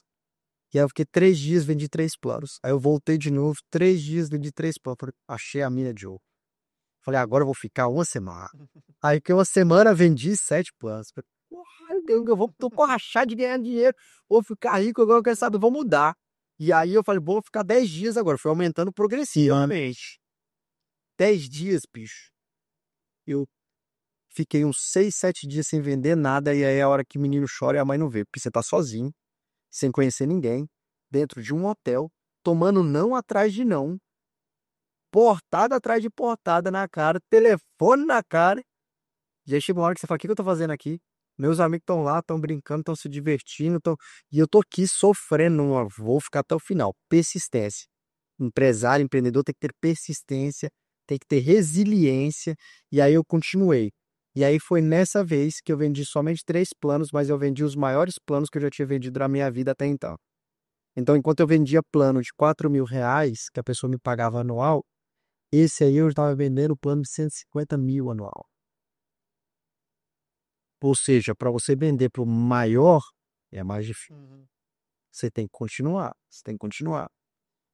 E aí eu fiquei 3 dias, vendi 3 planos. Aí eu voltei de novo, 3 dias, vendi 3 planos. Falei, achei a mina de ouro. Falei, agora eu vou ficar uma semana. Aí fiquei uma semana, vendi 7 planos. Falei, porra, tô com rachar de ganhar dinheiro. Vou ficar rico agora, quem sabe, vou mudar. E aí eu falei, vou ficar 10 dias agora. Fui aumentando progressivamente. 10 dias, bicho. Eu fiquei uns 6, 7 dias sem vender nada. E aí é a hora que o menino chora e a mãe não vê. Porque você tá sozinho, sem conhecer ninguém, dentro de um hotel, tomando não atrás de não, portada atrás de portada na cara, telefone na cara. E aí chega uma hora que você fala, o que eu tô fazendo aqui? Meus amigos estão lá, estão brincando, estão se divertindo, e eu tô aqui sofrendo, vou ficar até o final. Persistência. Empresário, empreendedor tem que ter persistência, tem que ter resiliência, e aí eu continuei. E aí foi nessa vez que eu vendi somente 3 planos, mas eu vendi os maiores planos que eu já tinha vendido na minha vida até então. Então, enquanto eu vendia plano de R$ 4.000, que a pessoa me pagava anual, esse aí eu estava vendendo plano de 150 mil anual. Ou seja, para você vender para o maior, é mais difícil. Você tem que continuar, você tem que continuar.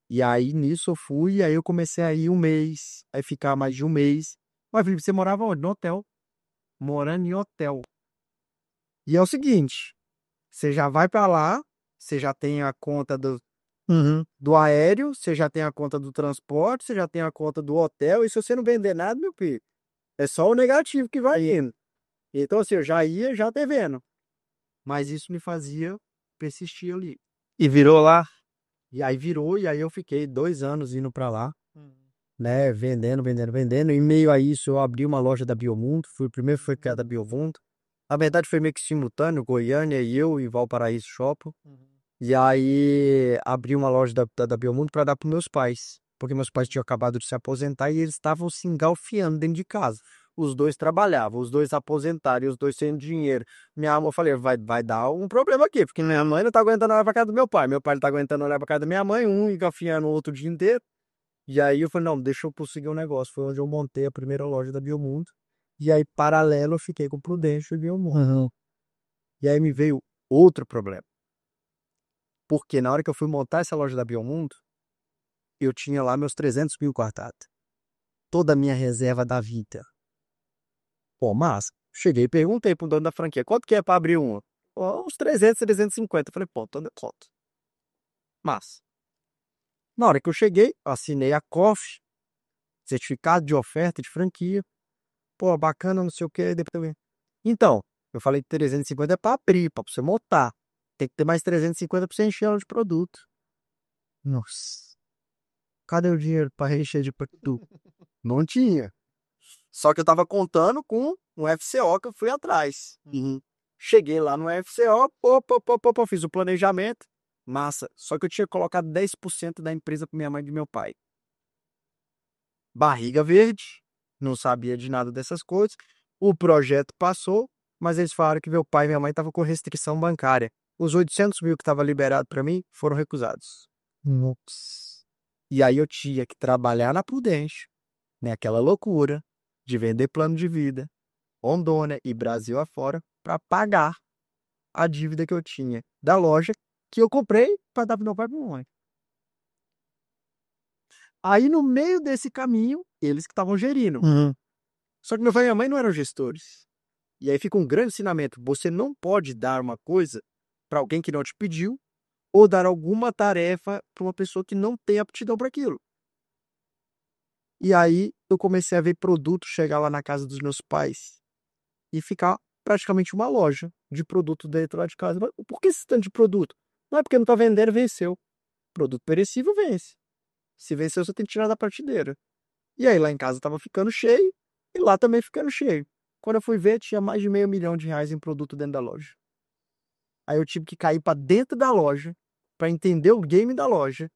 E aí, nisso eu fui, e aí eu comecei a ir 1 mês, aí ficar mais de 1 mês. Mas, Felipe, você morava onde? No hotel. Morando em hotel. E é o seguinte, você já vai para lá, você já tem a conta do aéreo, você já tem a conta do transporte, você já tem a conta do hotel, e se você não vender nada, meu filho, é só o negativo que vai indo. Então, assim, eu já ia já devendo. Mas isso me fazia persistir ali. E virou lá? E aí virou, e aí eu fiquei 2 anos indo para lá, né, vendendo, vendendo, vendendo. Em meio a isso, eu abri uma loja da Biomundo, fui o primeiro foi criada a Biomundo. Na verdade, foi meio que simultâneo, Goiânia e eu e Valparaíso Shopping. E aí abri uma loja da Biomundo para dar para meus pais, porque meus pais tinham acabado de se aposentar e eles estavam se engalfiando dentro de casa. Os 2 trabalhavam, os 2 aposentaram e os 2 sem dinheiro. Minha mãe, eu falei, vai dar um problema aqui, porque minha mãe não tá aguentando olhar pra casa do meu pai não tá aguentando olhar pra casa da minha mãe, um engalfiando o outro o dia inteiro. E aí eu falei, não, deixa eu conseguir um negócio. Foi onde eu montei a primeira loja da Biomundo. E aí, paralelo, eu fiquei com Prudential e Biomundo. E aí me veio outro problema. Porque na hora que eu fui montar essa loja da Biomundo, eu tinha lá meus 300 mil guardados. Toda a minha reserva da vida. Pô, massa. Cheguei e perguntei pro dono da franquia, quanto que é pra abrir uma? Pô, uns 300, 350. Eu falei, pô, tô dando conta. Massa. Na hora que eu cheguei, eu assinei a COF, certificado de oferta de franquia. Pô, bacana, não sei o que. Depois... Então, eu falei que 350 é pra abrir, pra você montar. Tem que ter mais 350 pra você encher ela de produto. Nossa, cadê o dinheiro para encher de pactu? Não tinha. Só que eu tava contando com um FCO que eu fui atrás. Cheguei lá no FCO, fiz o planejamento. Massa. Só que eu tinha colocado 10% da empresa para minha mãe e meu pai. Barriga verde, não sabia de nada dessas coisas. O projeto passou, mas eles falaram que meu pai e minha mãe estavam com restrição bancária. Os 800 mil que estava liberado para mim foram recusados. Nossa. E aí eu tinha que trabalhar na Prudential, né? Aquela loucura de vender plano de vida, Rondônia e Brasil afora, para pagar a dívida que eu tinha da loja que eu comprei para dar para meu pai e pra minha mãe. Aí no meio desse caminho, eles que estavam gerindo. Só que meu pai e minha mãe não eram gestores. E aí fica um grande ensinamento. Você não pode dar uma coisa para alguém que não te pediu ou dar alguma tarefa para uma pessoa que não tem aptidão para aquilo. E aí eu comecei a ver produtos chegar lá na casa dos meus pais e ficar praticamente uma loja de produto dentro lá de casa. Mas por que esse tanto de produto? Não é porque não está vendendo, venceu. Produto perecível vence. Se venceu, você tem que tirar da prateleira. E aí lá em casa estava ficando cheio e lá também ficando cheio. Quando eu fui ver, tinha mais de R$ 500 mil em produto dentro da loja. Aí eu tive que cair para dentro da loja para entender o game da loja,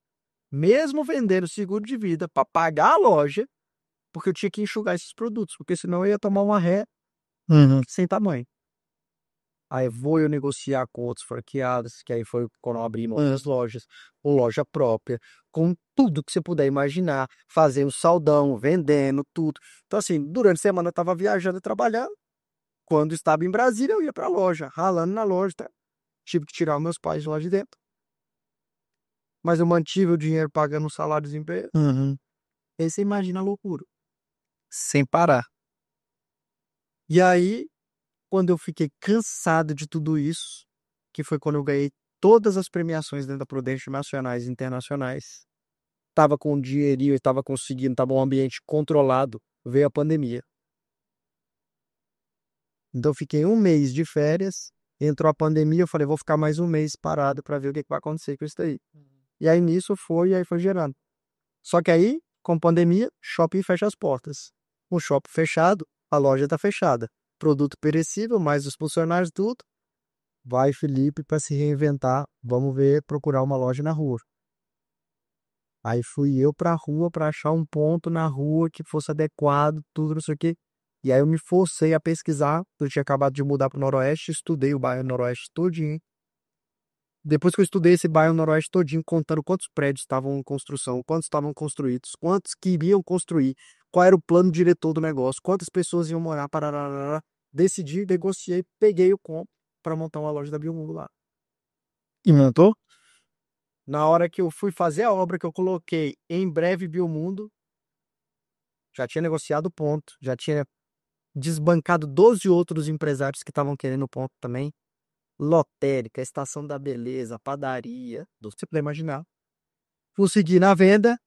mesmo vendendo seguro de vida para pagar a loja, porque eu tinha que enxugar esses produtos, porque senão eu ia tomar uma ré sem tamanho. Aí vou eu negociar com outros franqueados, que aí foi quando eu abri outras lojas, ou loja própria, com tudo que você puder imaginar, fazendo saldão, vendendo tudo. Então assim, durante a semana eu estava viajando e trabalhando. Quando estava em Brasília, eu ia para a loja, ralando na loja, tá? Tive que tirar os meus pais de lá de dentro. Mas eu mantive o dinheiro pagando o salário de desemprego. Aí você imagina a loucura. Sem parar. E aí, quando eu fiquei cansado de tudo isso, que foi quando eu ganhei todas as premiações dentro da Prudential nacionais e internacionais, estava com o dinheirinho, estava conseguindo, estava um ambiente controlado, veio a pandemia. Então eu fiquei um mês de férias, entrou a pandemia, eu falei, vou ficar mais um mês parado para ver o que vai acontecer com isso daí. E aí nisso foi, e aí foi gerando. Só que aí, com pandemia, shopping fecha as portas. O shopping fechado, a loja está fechada. Produto perecível, mais os funcionários, tudo. Vai, Felipe, para se reinventar. Vamos ver, procurar uma loja na rua. Aí fui eu para a rua para achar um ponto na rua que fosse adequado, tudo, não sei o quê. E aí eu me forcei a pesquisar. Eu tinha acabado de mudar para o Noroeste, estudei o bairro Noroeste todinho. Depois que eu estudei esse bairro Noroeste todinho, contando quantos prédios estavam em construção, quantos estavam construídos, quantos queriam construir, qual era o plano diretor do negócio, quantas pessoas iam morar, parará, decidi, negociei, peguei o compro para montar uma loja da Biomundo lá. E montou? Na hora que eu fui fazer a obra que eu coloquei em breve Biomundo, já tinha negociado o ponto, já tinha desbancado 12 outros empresários que estavam querendo o ponto também. Lotérica, Estação da Beleza, padaria, você puder imaginar. Consegui na venda,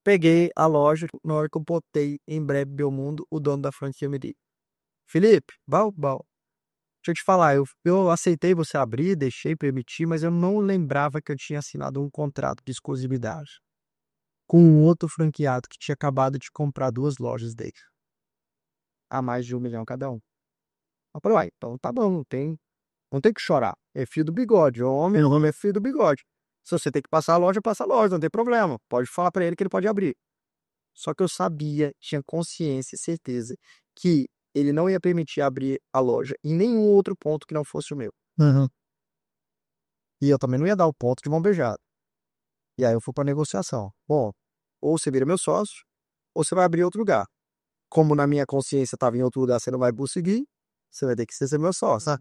peguei a loja, na hora que eu botei em breve Belmundo, o dono da franquia me disse, Felipe, bal, deixa eu te falar, eu aceitei você abrir, deixei, permitir, mas eu não lembrava que eu tinha assinado um contrato de exclusividade com um outro franqueado que tinha acabado de comprar 2 lojas dele, a mais de R$ 1 milhão cada um. Eu falei, uai, então tá bom, não tem que chorar. É fio do bigode. O homem é fio do bigode. Se você tem que passar a loja, passa a loja, não tem problema. Pode falar para ele que ele pode abrir. Só que eu sabia, tinha consciência e certeza que ele não ia permitir abrir a loja em nenhum outro ponto que não fosse o meu. E eu também não ia dar o ponto de mão beijada. E aí eu fui para negociação. Bom, ou você vira meu sócio, ou você vai abrir em outro lugar. Como na minha consciência estava em outro lugar, você não vai conseguir, você vai ter que ser meu sócio.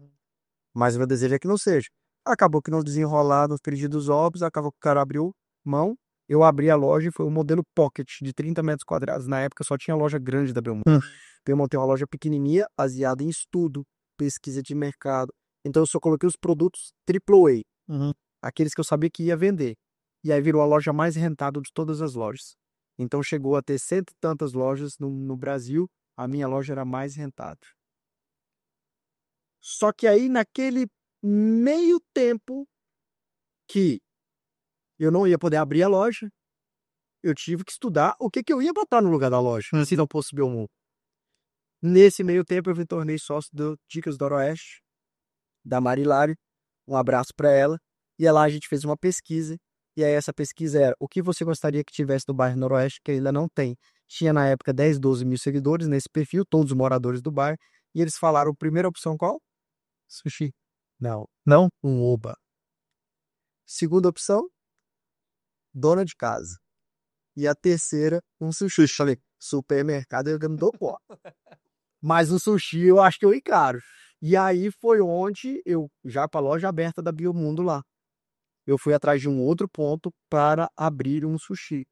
Mas o meu desejo é que não seja. Acabou que não desenrolar nos pedidos óbvios, acabou que o cara abriu mão. Eu abri a loja e foi um modelo pocket de 30 metros quadrados. Na época só tinha loja grande da Belmundo. Eu montei uma loja pequenininha, baseada em estudo, pesquisa de mercado. Então eu só coloquei os produtos AAA, aqueles que eu sabia que ia vender. E aí virou a loja mais rentável de todas as lojas. Então chegou a ter 100 e tantas lojas no Brasil, a minha loja era a mais rentável. Só que aí, naquele meio tempo que eu não ia poder abrir a loja. Eu tive que estudar o que eu ia botar no lugar da loja, se não fosse Belmont. Nesse meio tempo, eu me tornei sócio do Dicas do Noroeste, da Marilari. Um abraço para ela. E lá a gente fez uma pesquisa. E aí essa pesquisa era o que você gostaria que tivesse no bairro Noroeste, que ainda não tem. Tinha na época 10, 12 mil seguidores nesse perfil, todos os moradores do bairro. E eles falaram, primeira opção qual? Sushi. Não. Não? Um Oba. Segunda opção, dona de casa. E a terceira, um sushi. Falei, supermercado eu não dou conta. Mas o sushi eu acho que eu encaro. E aí foi onde eu, já para a loja aberta da Biomundo lá, eu fui atrás de um outro ponto para abrir um sushi.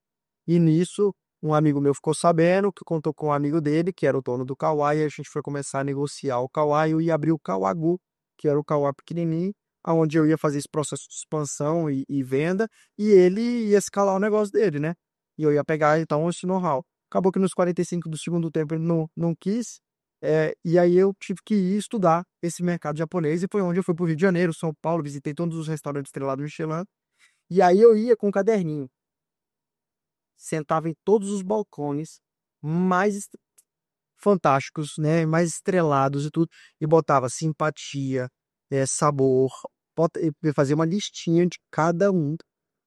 E nisso, um amigo meu ficou sabendo, que contou com um amigo dele, que era o dono do Kauai, e a gente foi começar a negociar o Kauai e abrir o Kauagu, que era o Kauai pequenininho, onde eu ia fazer esse processo de expansão e venda, e ele ia escalar o negócio dele, né? E eu ia pegar, então, esse know-how. Acabou que nos 45 do segundo tempo ele não quis, e aí eu tive que ir estudar esse mercado japonês, e foi onde eu fui para o Rio de Janeiro, São Paulo, visitei todos os restaurantes estrelados Michelin, e aí eu ia com um caderninho, sentava em todos os balcões mais fantásticos, né, mais estrelados e tudo, e botava simpatia, sabor, e fazia uma listinha de cada um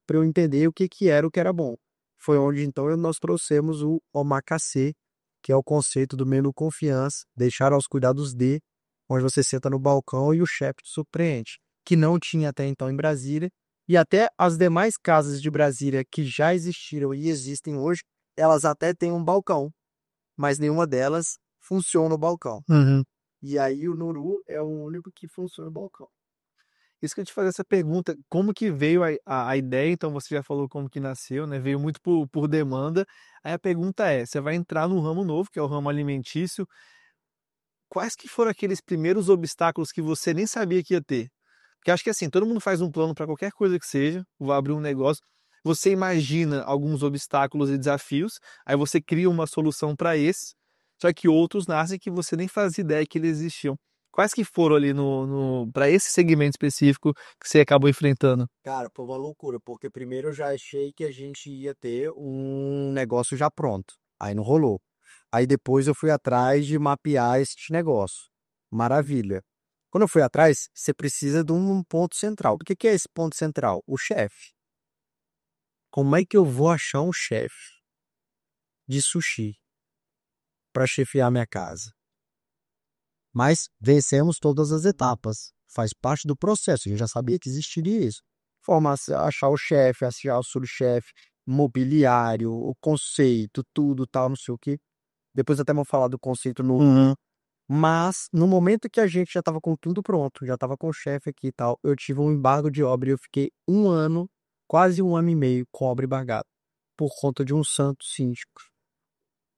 para eu entender o que era bom. Foi onde então nós trouxemos o omakase, que é o conceito do menu confiança, deixar aos cuidados de, onde você senta no balcão e o chefe te surpreende, que não tinha até então em Brasília, e até as demais casas de Brasília que já existiram e existem hoje, elas até têm um balcão, mas nenhuma delas funciona o balcão. Uhum. E aí o Noru é o único que funciona o balcão. Isso que eu te fazer essa pergunta, como que veio a ideia? Então você já falou como que nasceu, né? Veio muito por demanda. Aí a pergunta é, você vai entrar num ramo novo, que é o ramo alimentício. Quais que foram aqueles primeiros obstáculos que você nem sabia que ia ter? Porque acho que assim, todo mundo faz um plano para qualquer coisa que seja, vou abrir um negócio, você imagina alguns obstáculos e desafios, aí você cria uma solução para esse, só que outros nascem que você nem fazia ideia que eles existiam. Quais que foram ali para esse segmento específico que você acabou enfrentando? Cara, foi uma loucura, porque primeiro eu já achei que a gente ia ter um negócio já pronto. Aí não rolou. Aí depois eu fui atrás de mapear este negócio. Maravilha. Quando eu fui atrás, você precisa de um ponto central. O que é esse ponto central? O chefe. Como é que eu vou achar um chefe de sushi para chefiar minha casa? Mas vencemos todas as etapas. Faz parte do processo. A gente já sabia que existiria isso. Achar o chefe, achar o subchefe, mobiliário, o conceito, tudo, tal, não sei o quê. Depois até vou falar do conceito no. Uhum. Mas no momento que a gente já estava com tudo pronto, já estava com o chefe aqui e tal, eu tive um embargo de obra e eu fiquei um ano, quase um ano e meio, com obra embargada, por conta de um santo síndico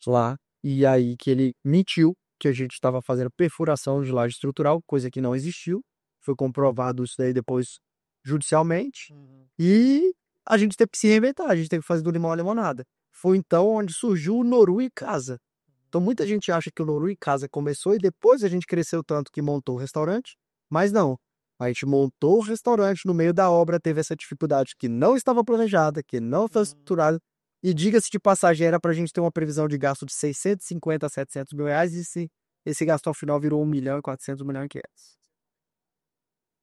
lá. E aí que ele mentiu que a gente estava fazendo perfuração de laje estrutural, coisa que não existiu. Foi comprovado isso daí depois judicialmente. E a gente teve que se reinventar, a gente teve que fazer do limão a limonada. Foi então onde surgiu o Noru e Casa. Então muita gente acha que o Noru e Casa começou e depois a gente cresceu tanto que montou o restaurante, mas não. A gente montou o restaurante no meio da obra, teve essa dificuldade que não estava planejada, que não foi estruturada. E diga-se de passagem, era para a gente ter uma previsão de gasto de 650 a 700 mil reais e esse gasto ao final virou 1 milhão e 400, 1 milhão e 500.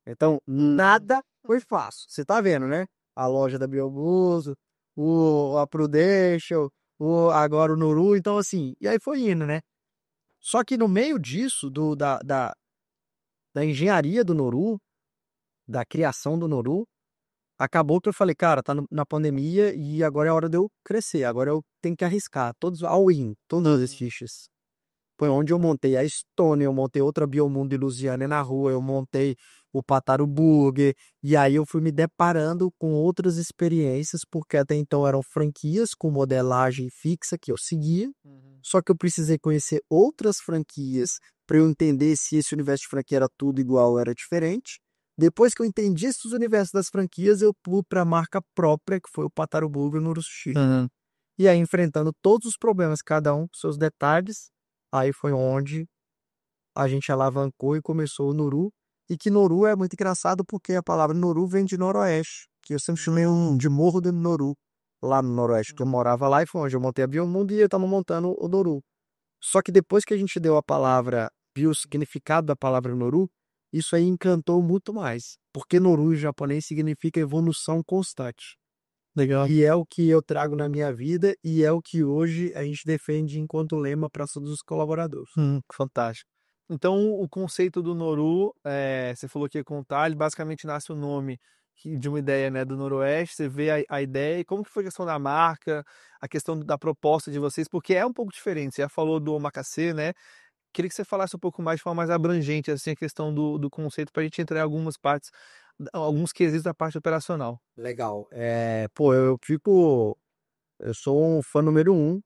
Então, nada foi fácil. Você tá vendo, né? A loja da Biobuso, a Prudential, agora o Nuru. Então, assim, e aí foi indo, né? Só que no meio disso, da engenharia do Noru, da criação do Noru, acabou que eu falei, cara, tá na pandemia e agora é a hora de eu crescer. Agora eu tenho que arriscar. Todos, all in, todas as fichas. Foi onde eu montei a Stone, eu montei outra Biomundo de Lusiana na rua, eu montei o Pataro Burger, e aí eu fui me deparando com outras experiências, porque até então eram franquias com modelagem fixa que eu seguia, só que eu precisei conhecer outras franquias para eu entender se esse universo de franquia era tudo igual ou era diferente. Depois que eu entendi esses universos das franquias, eu fui para a marca própria, que foi o Pataro Burger no Sushi. Uhum. E aí, enfrentando todos os problemas, cada um com seus detalhes, aí foi onde a gente alavancou e começou o Noru. E que Noru é muito engraçado porque a palavra Noru vem de Noroeste. que eu sempre chamei de Morro do Noru, lá no Noroeste, porque eu morava lá e foi onde eu montei a Biomundo e eu estava montando o Noru. Só que depois que a gente deu a palavra, viu o significado da palavra Noru, isso aí encantou muito mais. Porque Noru em japonês significa evolução constante. Legal. E é o que eu trago na minha vida e é o que hoje a gente defende enquanto lema para todos os colaboradores. Fantástico. Então, o conceito do Noru, você falou que ia contar, ele basicamente nasce o nome de uma ideia, né, do Noroeste, você vê a ideia, e como que foi a questão da marca, a questão da proposta de vocês, porque é um pouco diferente, você já falou do omakase, né? Queria que você falasse um pouco mais, de forma mais abrangente, assim, a questão do conceito, para a gente entrar em algumas partes, alguns quesitos da parte operacional. Legal. Eu sou um fã número 1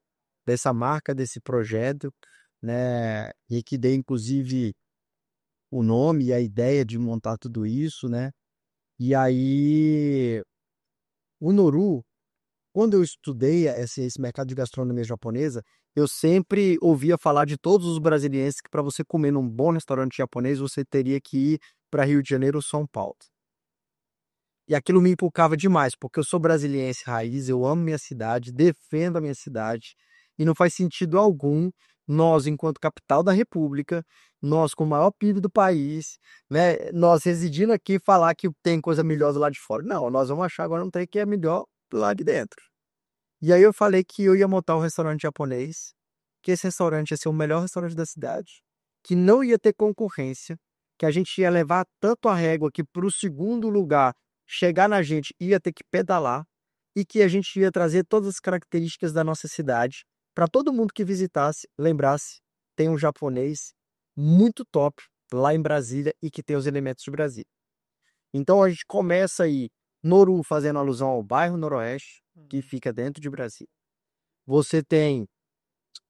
dessa marca, desse projeto, né? E que dei, inclusive, o nome e a ideia de montar tudo isso, né? E aí, o Noru, quando eu estudei esse mercado de gastronomia japonesa, eu sempre ouvia falar de todos os brasilienses que para você comer num bom restaurante japonês, você teria que ir para Rio de Janeiro ou São Paulo. E aquilo me empolgava demais, porque eu sou brasiliense raiz, eu amo minha cidade, defendo a minha cidade, e não faz sentido algum nós, enquanto capital da República, nós com o maior PIB do país, né, nós residindo aqui, falar que tem coisa melhor do lado de fora. Não, nós vamos achar agora um trem que é melhor do lado de dentro. E aí eu falei que eu ia montar um restaurante japonês, que esse restaurante ia ser o melhor restaurante da cidade, que não ia ter concorrência, que a gente ia levar tanto a régua que para o segundo lugar chegar na gente ia ter que pedalar e que a gente ia trazer todas as características da nossa cidade para todo mundo que visitasse, lembrasse, tem um japonês muito top lá em Brasília e que tem os elementos de Brasília. Então a gente começa aí, Noru fazendo alusão ao bairro Noroeste, que fica dentro de Brasília. Você tem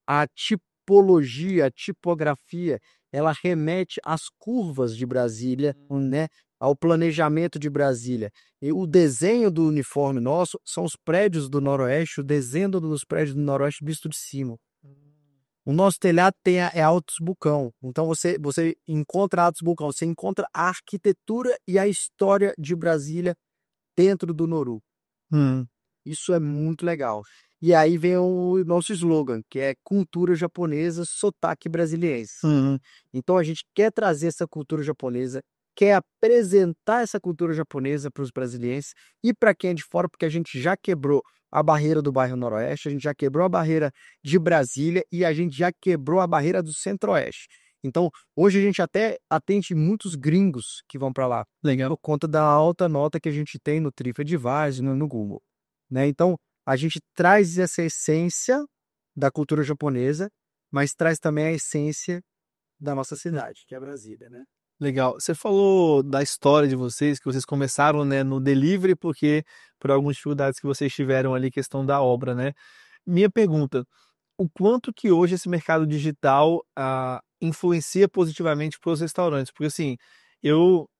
a tipologia, a tipografia, ela remete às curvas de Brasília, né? Ao planejamento de Brasília. E o desenho do uniforme nosso são os prédios do Noroeste, o desenho dos prédios do Noroeste visto de cima. O nosso telhado é Altos Bucão. Então você encontra Altos Bucão, você encontra a arquitetura e a história de Brasília dentro do Noru. Isso é muito legal. E aí vem o nosso slogan, que é cultura japonesa, sotaque brasiliense. Então a gente quer trazer essa cultura japonesa, quer apresentar essa cultura japonesa para os brasilienses e para quem é de fora, porque a gente já quebrou a barreira do bairro Noroeste, a gente já quebrou a barreira de Brasília e a gente já quebrou a barreira do Centro-Oeste. Então, hoje a gente até atende muitos gringos que vão para lá, Legal. por conta da alta nota que a gente tem no TripAdvisor, no Google, né? Então, a gente traz essa essência da cultura japonesa, mas traz também a essência da nossa cidade, que é Brasília, né? Legal. Você falou da história de vocês, que vocês começaram, né, no delivery, porque por algumas dificuldades que vocês tiveram ali, questão da obra, né? Minha pergunta, o quanto que hoje esse mercado digital influencia positivamente para os restaurantes? Porque assim,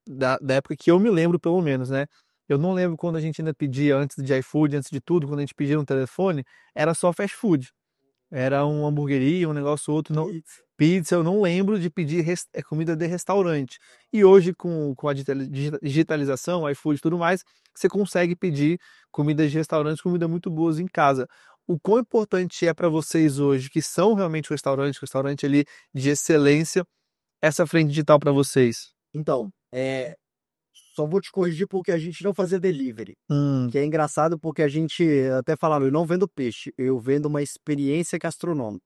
da época que eu me lembro, pelo menos, né? Eu não lembro quando a gente ainda pedia antes de iFood, antes de tudo, quando a gente pedia no telefone, era só fast food. Era uma hamburgueria, um negócio ou outro, não, pizza, eu não lembro de pedir comida de restaurante. E hoje, com a digitalização, iFood e tudo mais, você consegue pedir comidas de restaurantes, comida muito boas em casa. O quão importante é para vocês hoje, que são realmente restaurante ali de excelência, essa frente digital para vocês? Então, só vou te corrigir porque a gente não fazia delivery. Que é engraçado porque a gente até falava, eu não vendo peixe, eu vendo uma experiência gastronômica.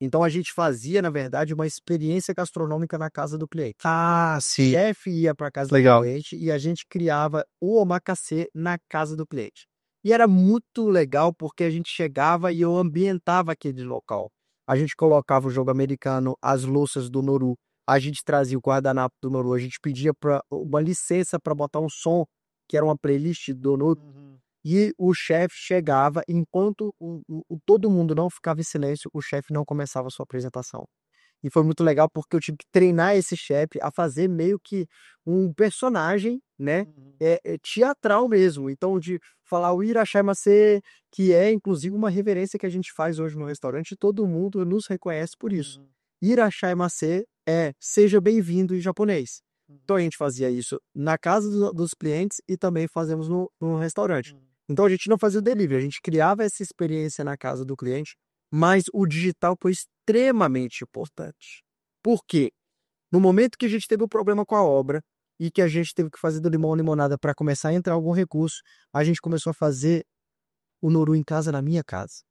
Então a gente fazia, na verdade, uma experiência gastronômica na casa do cliente. O Sim. chefe ia para a casa Legal. do cliente e a gente criava o omakase na casa do cliente. E era muito legal porque a gente chegava e eu ambientava aquele local. A gente colocava o jogo americano, as louças do Noru, a gente trazia o guardanapo do Noru, a gente pedia uma licença para botar um som, que era uma playlist do Noru, e o chefe chegava, enquanto todo mundo não ficava em silêncio, o chefe não começava a sua apresentação. E foi muito legal porque eu tive que treinar esse chefe a fazer meio que um personagem, né? Teatral mesmo. Então, de falar o Irashaimase, que é inclusive uma reverência que a gente faz hoje no restaurante, e todo mundo nos reconhece por isso. Irashaimase é seja bem-vindo em japonês. Então a gente fazia isso na casa dos clientes e também fazemos no restaurante. Então a gente não fazia o delivery, a gente criava essa experiência na casa do cliente, mas o digital foi extremamente importante. Por quê? No momento que a gente teve um problema com a obra e que a gente teve que fazer do limão à limonada para começar a entrar algum recurso, a gente começou a fazer o Noru em casa na minha casa.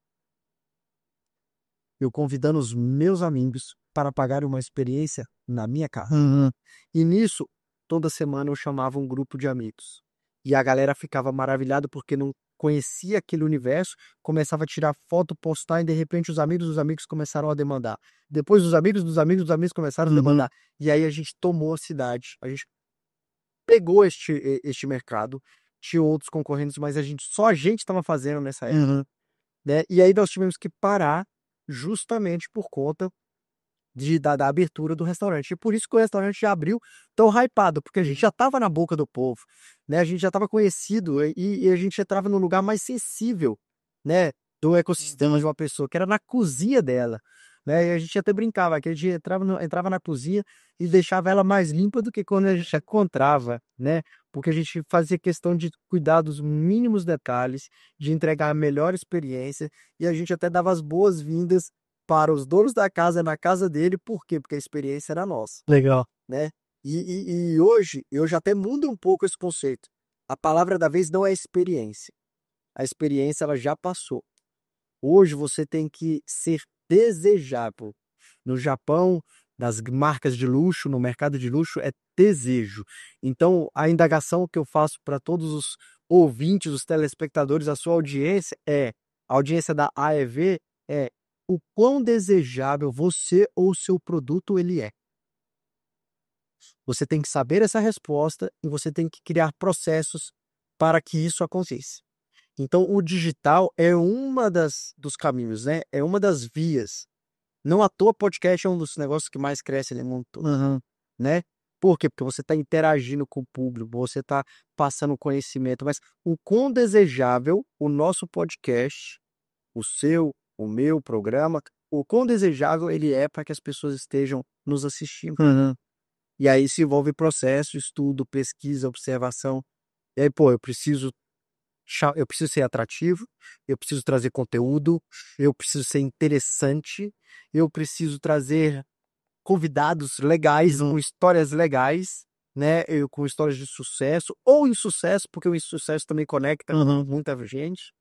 Eu convidando os meus amigos para pagar uma experiência na minha casa. E nisso, toda semana eu chamava um grupo de amigos. E a galera ficava maravilhada porque não conhecia aquele universo, começava a tirar foto, postar, e de repente os amigos dos amigos começaram a demandar. Depois os amigos dos amigos dos amigos começaram a demandar. E aí a gente tomou a cidade, a gente pegou este mercado, tinha outros concorrentes, mas só a gente estava fazendo nessa época. Né? E aí nós tivemos que parar justamente por conta da abertura do restaurante. E por isso que o restaurante já abriu tão hypado, porque a gente já estava na boca do povo, né? A gente já estava conhecido e a gente entrava no lugar mais sensível, né? Do ecossistema de uma pessoa, que era na cozinha dela, né? E a gente até brincava, que a gente entrava na cozinha e deixava ela mais limpa do que quando a gente encontrava, né? Porque a gente fazia questão de cuidar dos mínimos detalhes, de entregar a melhor experiência, e a gente até dava as boas-vindas para os donos da casa na casa dele. Por quê? Porque a experiência era nossa, Legal. né? E hoje eu já até mudo um pouco esse conceito. A palavra da vez não é experiência. A experiência ela já passou. Hoje você tem que ser desejável. No Japão, nas marcas de luxo, no mercado de luxo, é desejo. Então, a indagação que eu faço para todos os ouvintes, os telespectadores, a sua audiência a audiência da AEV é o quão desejável você ou o seu produto ele é. Você tem que saber essa resposta e você tem que criar processos para que isso aconteça. Então, o digital é uma dos caminhos, né? É uma das vias. Não à toa, podcast é um dos negócios que mais cresce no mundo todo, né? Por quê? Porque você está interagindo com o público, você está passando conhecimento, mas o quão desejável o nosso podcast, o seu, o meu programa, o quão desejável ele é para que as pessoas estejam nos assistindo. E aí se envolve processo, estudo, pesquisa, observação. E aí, pô, eu preciso ser atrativo, eu preciso trazer conteúdo, eu preciso ser interessante, eu preciso trazer convidados legais, com histórias legais, né? Com histórias de sucesso ou insucesso, porque o insucesso também conecta muita gente.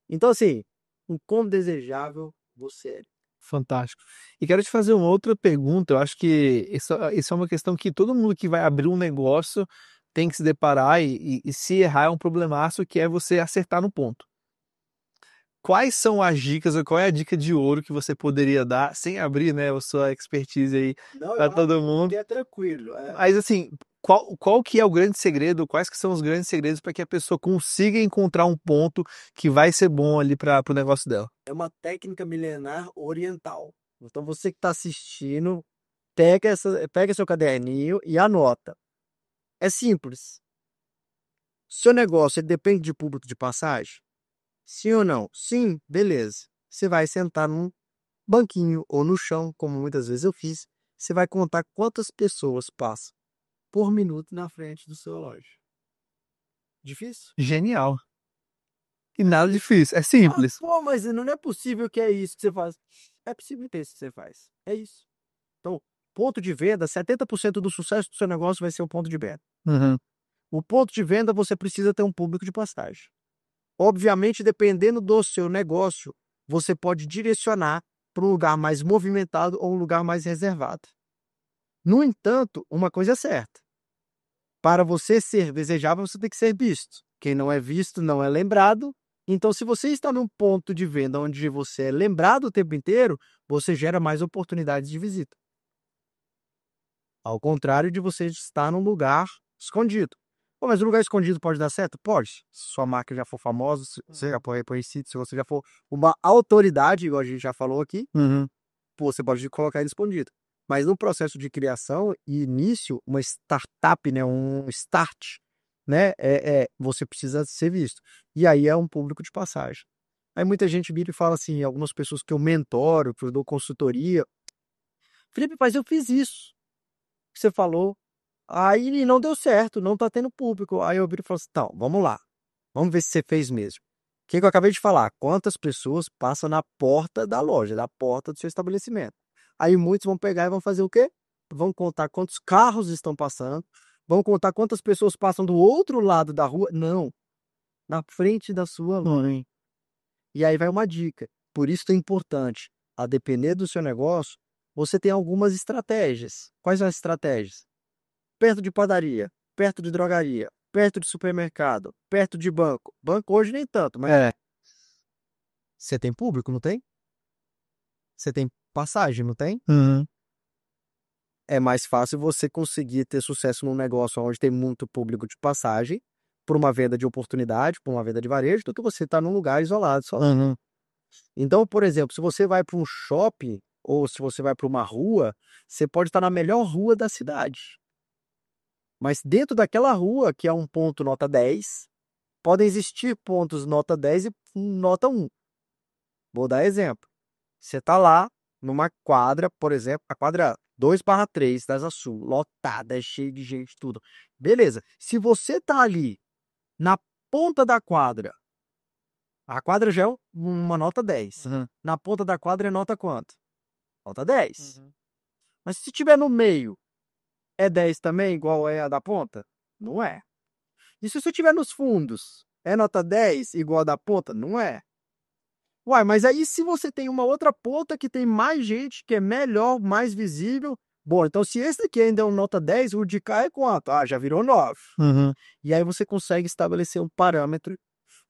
Então, assim, o quão desejável você é. Fantástico. E quero te fazer uma outra pergunta. Eu acho que isso é uma questão que todo mundo que vai abrir um negócio tem que se deparar e se errar é um problemaço, que é você acertar no ponto. Quais são as dicas, ou qual é a dica de ouro que você poderia dar, sem abrir, né, a sua expertise aí para todo mundo? É tranquilo. Mas assim, qual que é o grande segredo? Quais que são os grandes segredos para que a pessoa consiga encontrar um ponto que vai ser bom ali para o negócio dela? É uma técnica milenar oriental. Então você que está assistindo, pega seu caderninho e anota. É simples. Seu negócio ele depende de público de passagem? Sim ou não? Sim, beleza. Você vai sentar num banquinho ou no chão, como muitas vezes eu fiz. Você vai contar quantas pessoas passam por minuto na frente do seu loja. Difícil? Genial. E nada difícil, é simples. Pô, mas não é possível que é isso que você faz. É possível ter isso que você faz. É isso. Então, ponto de venda, 70% do sucesso do seu negócio vai ser o ponto de venda. O ponto de venda, você precisa ter um público de passagem. Obviamente, dependendo do seu negócio, você pode direcionar para um lugar mais movimentado ou um lugar mais reservado. No entanto, uma coisa é certa. Para você ser desejável, você tem que ser visto. Quem não é visto não é lembrado. Então, se você está num ponto de venda onde você é lembrado o tempo inteiro, você gera mais oportunidades de visita. Ao contrário de você estar num lugar escondido. Pô, mas o lugar escondido pode dar certo? Pode. Se sua marca já for famosa, se você já for reconhecido, se você já for uma autoridade, igual a gente já falou aqui, pô, você pode colocar ele escondido. Mas no processo de criação e início, uma startup, né, um start, né, você precisa ser visto. E aí é um público de passagem. Aí muita gente vira e fala assim, algumas pessoas que eu mentoro, que eu dou consultoria, Felipe, mas eu fiz isso que você falou, Aí não deu certo, não tá tendo público. Aí eu viro e falo assim, então, vamos lá. Vamos ver se você fez mesmo. O que eu acabei de falar? Quantas pessoas passam na porta da loja, da porta do seu estabelecimento? Aí muitos vão pegar e vão fazer o quê? Vão contar quantos carros estão passando, vão contar quantas pessoas passam do outro lado da rua. Não, na frente da sua mãe. E aí vai uma dica. Por isso é importante, a depender do seu negócio, você tem algumas estratégias. Quais são as estratégias? Perto de padaria, perto de drogaria, perto de supermercado, perto de banco. Banco hoje nem tanto, mas você tem público, não tem? Você tem passagem, não tem? Uhum. É mais fácil você conseguir ter sucesso num negócio onde tem muito público de passagem, por uma venda de oportunidade, por uma venda de varejo, do que você estar num lugar isolado só. Uhum. Então, por exemplo, se você vai para um shopping ou se você vai para uma rua, você pode estar na melhor rua da cidade. Mas dentro daquela rua, que é um ponto nota 10, podem existir pontos nota 10 e nota 1. Vou dar exemplo. Você está lá numa quadra, por exemplo, a quadra 2/3 da Asa Sul, lotada, cheia de gente, tudo. Beleza. Se você está ali na ponta da quadra, a quadra já é uma nota 10. Uhum. Na ponta da quadra é nota quanto? Nota 10. Uhum. Mas se tiver no meio, é 10 também, igual é a da ponta? Não é. E se você tiver nos fundos, é nota 10 igual a da ponta? Não é. Uai, mas aí se você tem uma outra ponta que tem mais gente, que é melhor, mais visível, bom, então se esse daqui ainda é um nota 10, o de cá é quanto? Ah, já virou 9. Uhum. E aí você consegue estabelecer um parâmetro.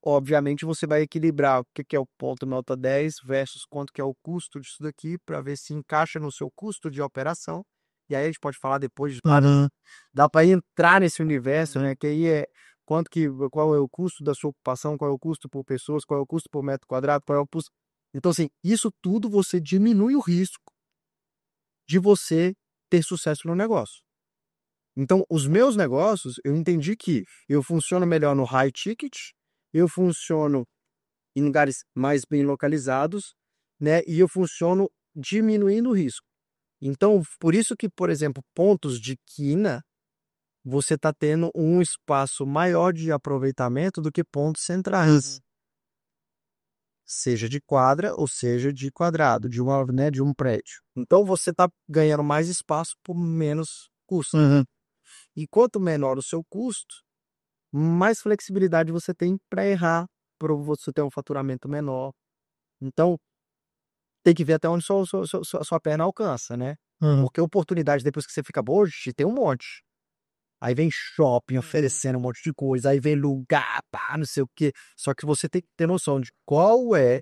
Obviamente você vai equilibrar o que é o ponto nota 10 versus quanto que é o custo disso daqui, para ver se encaixa no seu custo de operação. E aí a gente pode falar depois de Uhum. dá para entrar nesse universo, né? Que aí é qual é o custo da sua ocupação, qual é o custo por pessoas, qual é o custo por metro quadrado, qual é o custo. Então, assim, isso tudo você diminui o risco de você ter sucesso no negócio. Então, os meus negócios, eu entendi que eu funciono melhor no high ticket, eu funciono em lugares mais bem localizados, né? E eu funciono diminuindo o risco. Então, por isso que, por exemplo, pontos de quina você está tendo um espaço maior de aproveitamento do que pontos centrais, seja de quadra ou seja de quadrado, de um prédio. Então você está ganhando mais espaço por menos custo. Uhum. E quanto menor o seu custo, mais flexibilidade você tem para errar, para você ter um faturamento menor. Então, tem que ver até onde sua perna alcança, né? Uhum. Porque oportunidade, depois que você fica bom, tem um monte. Aí vem shopping oferecendo um monte de coisa, aí vem lugar, pá, não sei o quê. Só que você tem que ter noção de qual é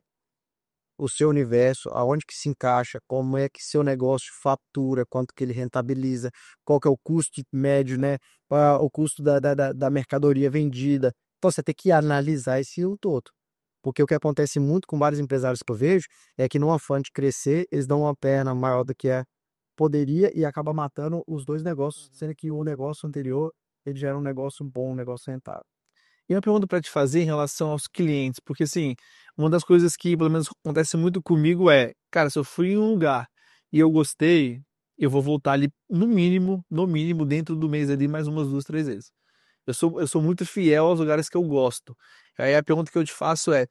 o seu universo, aonde que se encaixa, como é que seu negócio fatura, quanto que ele rentabiliza, qual que é o custo médio, né? Qual é o custo da mercadoria vendida. Então você tem que analisar esse um todo. Porque o que acontece muito com vários empresários que eu vejo é que no afã de crescer, eles dão uma perna maior do que poderia e acaba matando os dois negócios, sendo que o negócio anterior ele já era um negócio bom, um negócio rentável. E uma pergunta para te fazer em relação aos clientes, porque assim, uma das coisas que pelo menos acontece muito comigo é, cara, se eu fui em um lugar e eu gostei, eu vou voltar ali no mínimo, dentro do mês ali, mais umas 2, 3 vezes. Eu sou muito fiel aos lugares que eu gosto. Aí a pergunta que eu te faço é,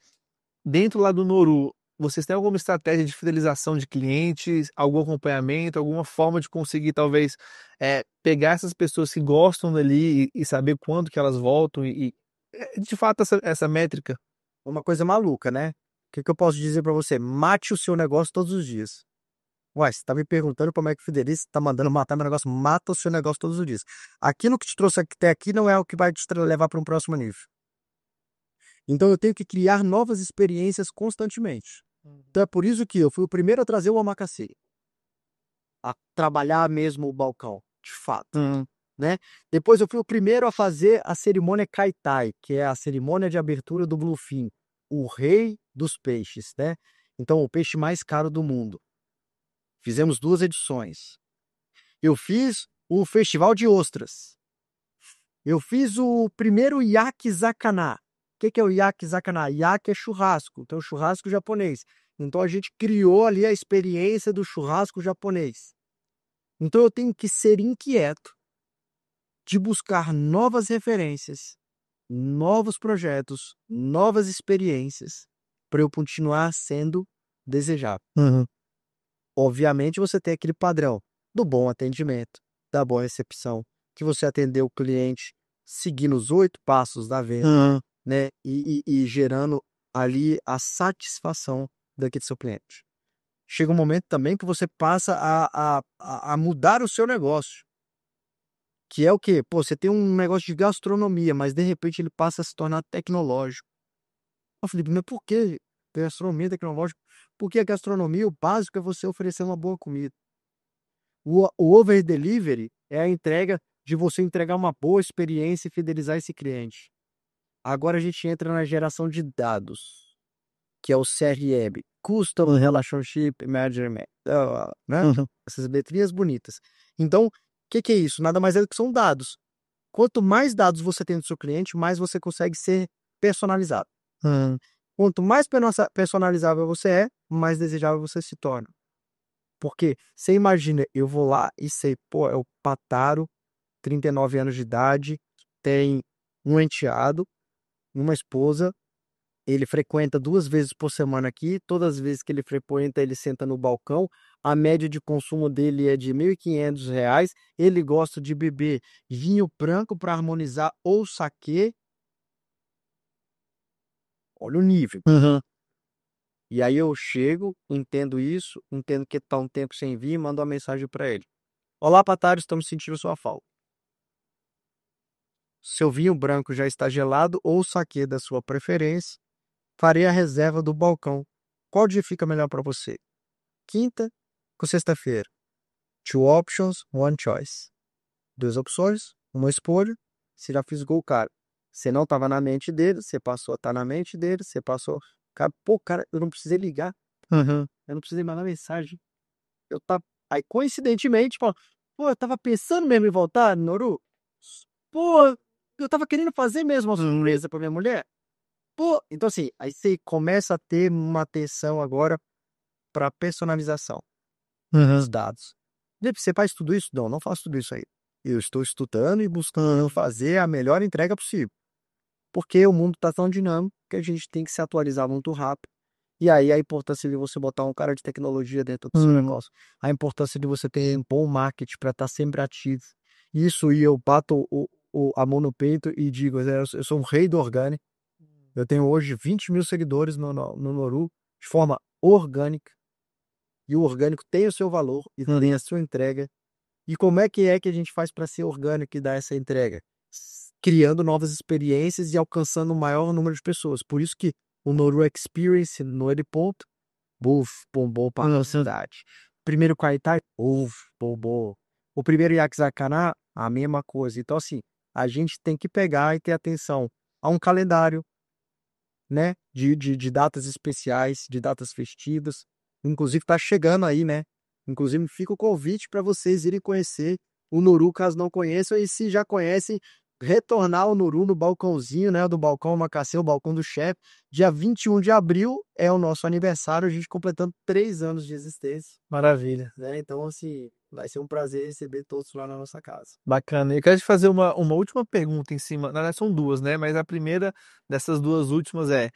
dentro lá do Noru, vocês têm alguma estratégia de fidelização de clientes, algum acompanhamento, alguma forma de conseguir talvez pegar essas pessoas que gostam dali e saber quando que elas voltam de fato essa métrica? Uma coisa maluca, né? O que eu posso dizer para você? Mate o seu negócio todos os dias. Uai, você tá me perguntando como é que fideliza, você tá mandando matar meu negócio, mata o seu negócio todos os dias. Aquilo que te trouxe até aqui não é o que vai te levar para um próximo nível. Então eu tenho que criar novas experiências constantemente. Então é por isso que eu fui o primeiro a trazer o omakase, a trabalhar mesmo o balcão, de fato, Uhum. né? Depois eu fui o primeiro a fazer a cerimônia Kaitai, que é a cerimônia de abertura do Bluefin, o rei dos peixes, né? Então o peixe mais caro do mundo. Fizemos 2 edições. Eu fiz o festival de ostras. Eu fiz o primeiro Yakizakana. O que é o Yakizakana? Yak é churrasco, então churrasco japonês. Então a gente criou ali a experiência do churrasco japonês. Então eu tenho que ser inquieto de buscar novas referências, novos projetos, novas experiências, para eu continuar sendo desejável. Uhum. Obviamente, você tem aquele padrão do bom atendimento, da boa recepção, que você atendeu o cliente seguindo os 8 passos da venda, Uhum. né? E gerando ali a satisfação daquele seu cliente. Chega um momento também que você passa a mudar o seu negócio, que é o quê? Pô, você tem um negócio de gastronomia, mas de repente ele passa a se tornar tecnológico. Eu falei, mas por que gastronomia tecnológica? Porque a gastronomia, o básico é você oferecer uma boa comida. O over delivery é a entrega de você entregar uma boa experiência e fidelizar esse cliente. Agora a gente entra na geração de dados, que é o CRM, Custom Relationship Management, né? Uhum. Essas letrinhas bonitas. Então, o que é isso? Nada mais é do que são dados. Quanto mais dados você tem do seu cliente, mais você consegue ser personalizado. Uhum. Quanto mais personalizável você é, mais desejável você se torna. Porque você imagina, eu vou lá e sei, pô, é o Pataro, 39 anos de idade, tem um enteado, uma esposa, ele frequenta 2 vezes por semana aqui, todas as vezes que ele frequenta, ele senta no balcão, a média de consumo dele é de R$ 1.500, ele gosta de beber vinho branco para harmonizar ou saquê. Olha o nível. Uhum. E aí eu chego, entendo isso, entendo que tá um tempo sem vir, mando uma mensagem para ele. Olá, Patário, estamos sentindo sua falta. Seu vinho branco já está gelado ou o saquê da sua preferência, farei a reserva do balcão. Qual dia fica melhor para você? Quinta ou sexta-feira? Two options, one choice. 2 opções, uma escolha. Você já fisgou o cara. Você não estava na mente dele, você passou a estar na mente dele, você passou. Cara, pô, cara, eu não precisei ligar, Uhum. eu não precisei mandar mensagem. Eu tava. Aí, coincidentemente, pô, eu tava pensando mesmo em voltar, Noru. Pô, eu tava querendo fazer mesmo uma surpresa pra minha mulher. Pô, então assim, aí você começa a ter uma atenção agora para personalização Uhum. dos dados. Você faz tudo isso? Não, não faço tudo isso aí. Eu estou estudando e buscando fazer a melhor entrega possível. Porque o mundo está tão dinâmico que a gente tem que se atualizar muito rápido. E aí a importância de você botar um cara de tecnologia dentro do seu negócio. A importância de você ter um bom marketing para estar sempre ativo. Isso, e eu bato a mão no peito e digo, eu sou um rei do orgânico. Eu tenho hoje 20 mil seguidores no Noru, de forma orgânica. E o orgânico tem o seu valor e tem a sua entrega. E como é que a gente faz para ser orgânico e dar essa entrega? Criando novas experiências e alcançando o maior número de pessoas. Por isso que o Noru Experience, no ele ponto, bombou para a cidade. Primeiro Kaitai, bombou. O primeiro Yakizakana, a mesma coisa. Então, assim, a gente tem que pegar e ter atenção a um calendário, né? De datas especiais, de datas festivas. Inclusive, tá chegando aí, né? Inclusive, fica o convite para vocês irem conhecer o Nuru, caso não conheçam, e se já conhecem, retornar ao Nuru no balcãozinho, né? Do balcão Macacê, o balcão do chefe. Dia 21 de abril é o nosso aniversário, a gente completando 3 anos de existência, Maravilha. né? Então, assim, vai ser um prazer receber todos lá na nossa casa. Bacana. Eu quero te fazer uma última pergunta em cima. Na verdade, são duas, né? Mas a primeira dessas duas últimas é: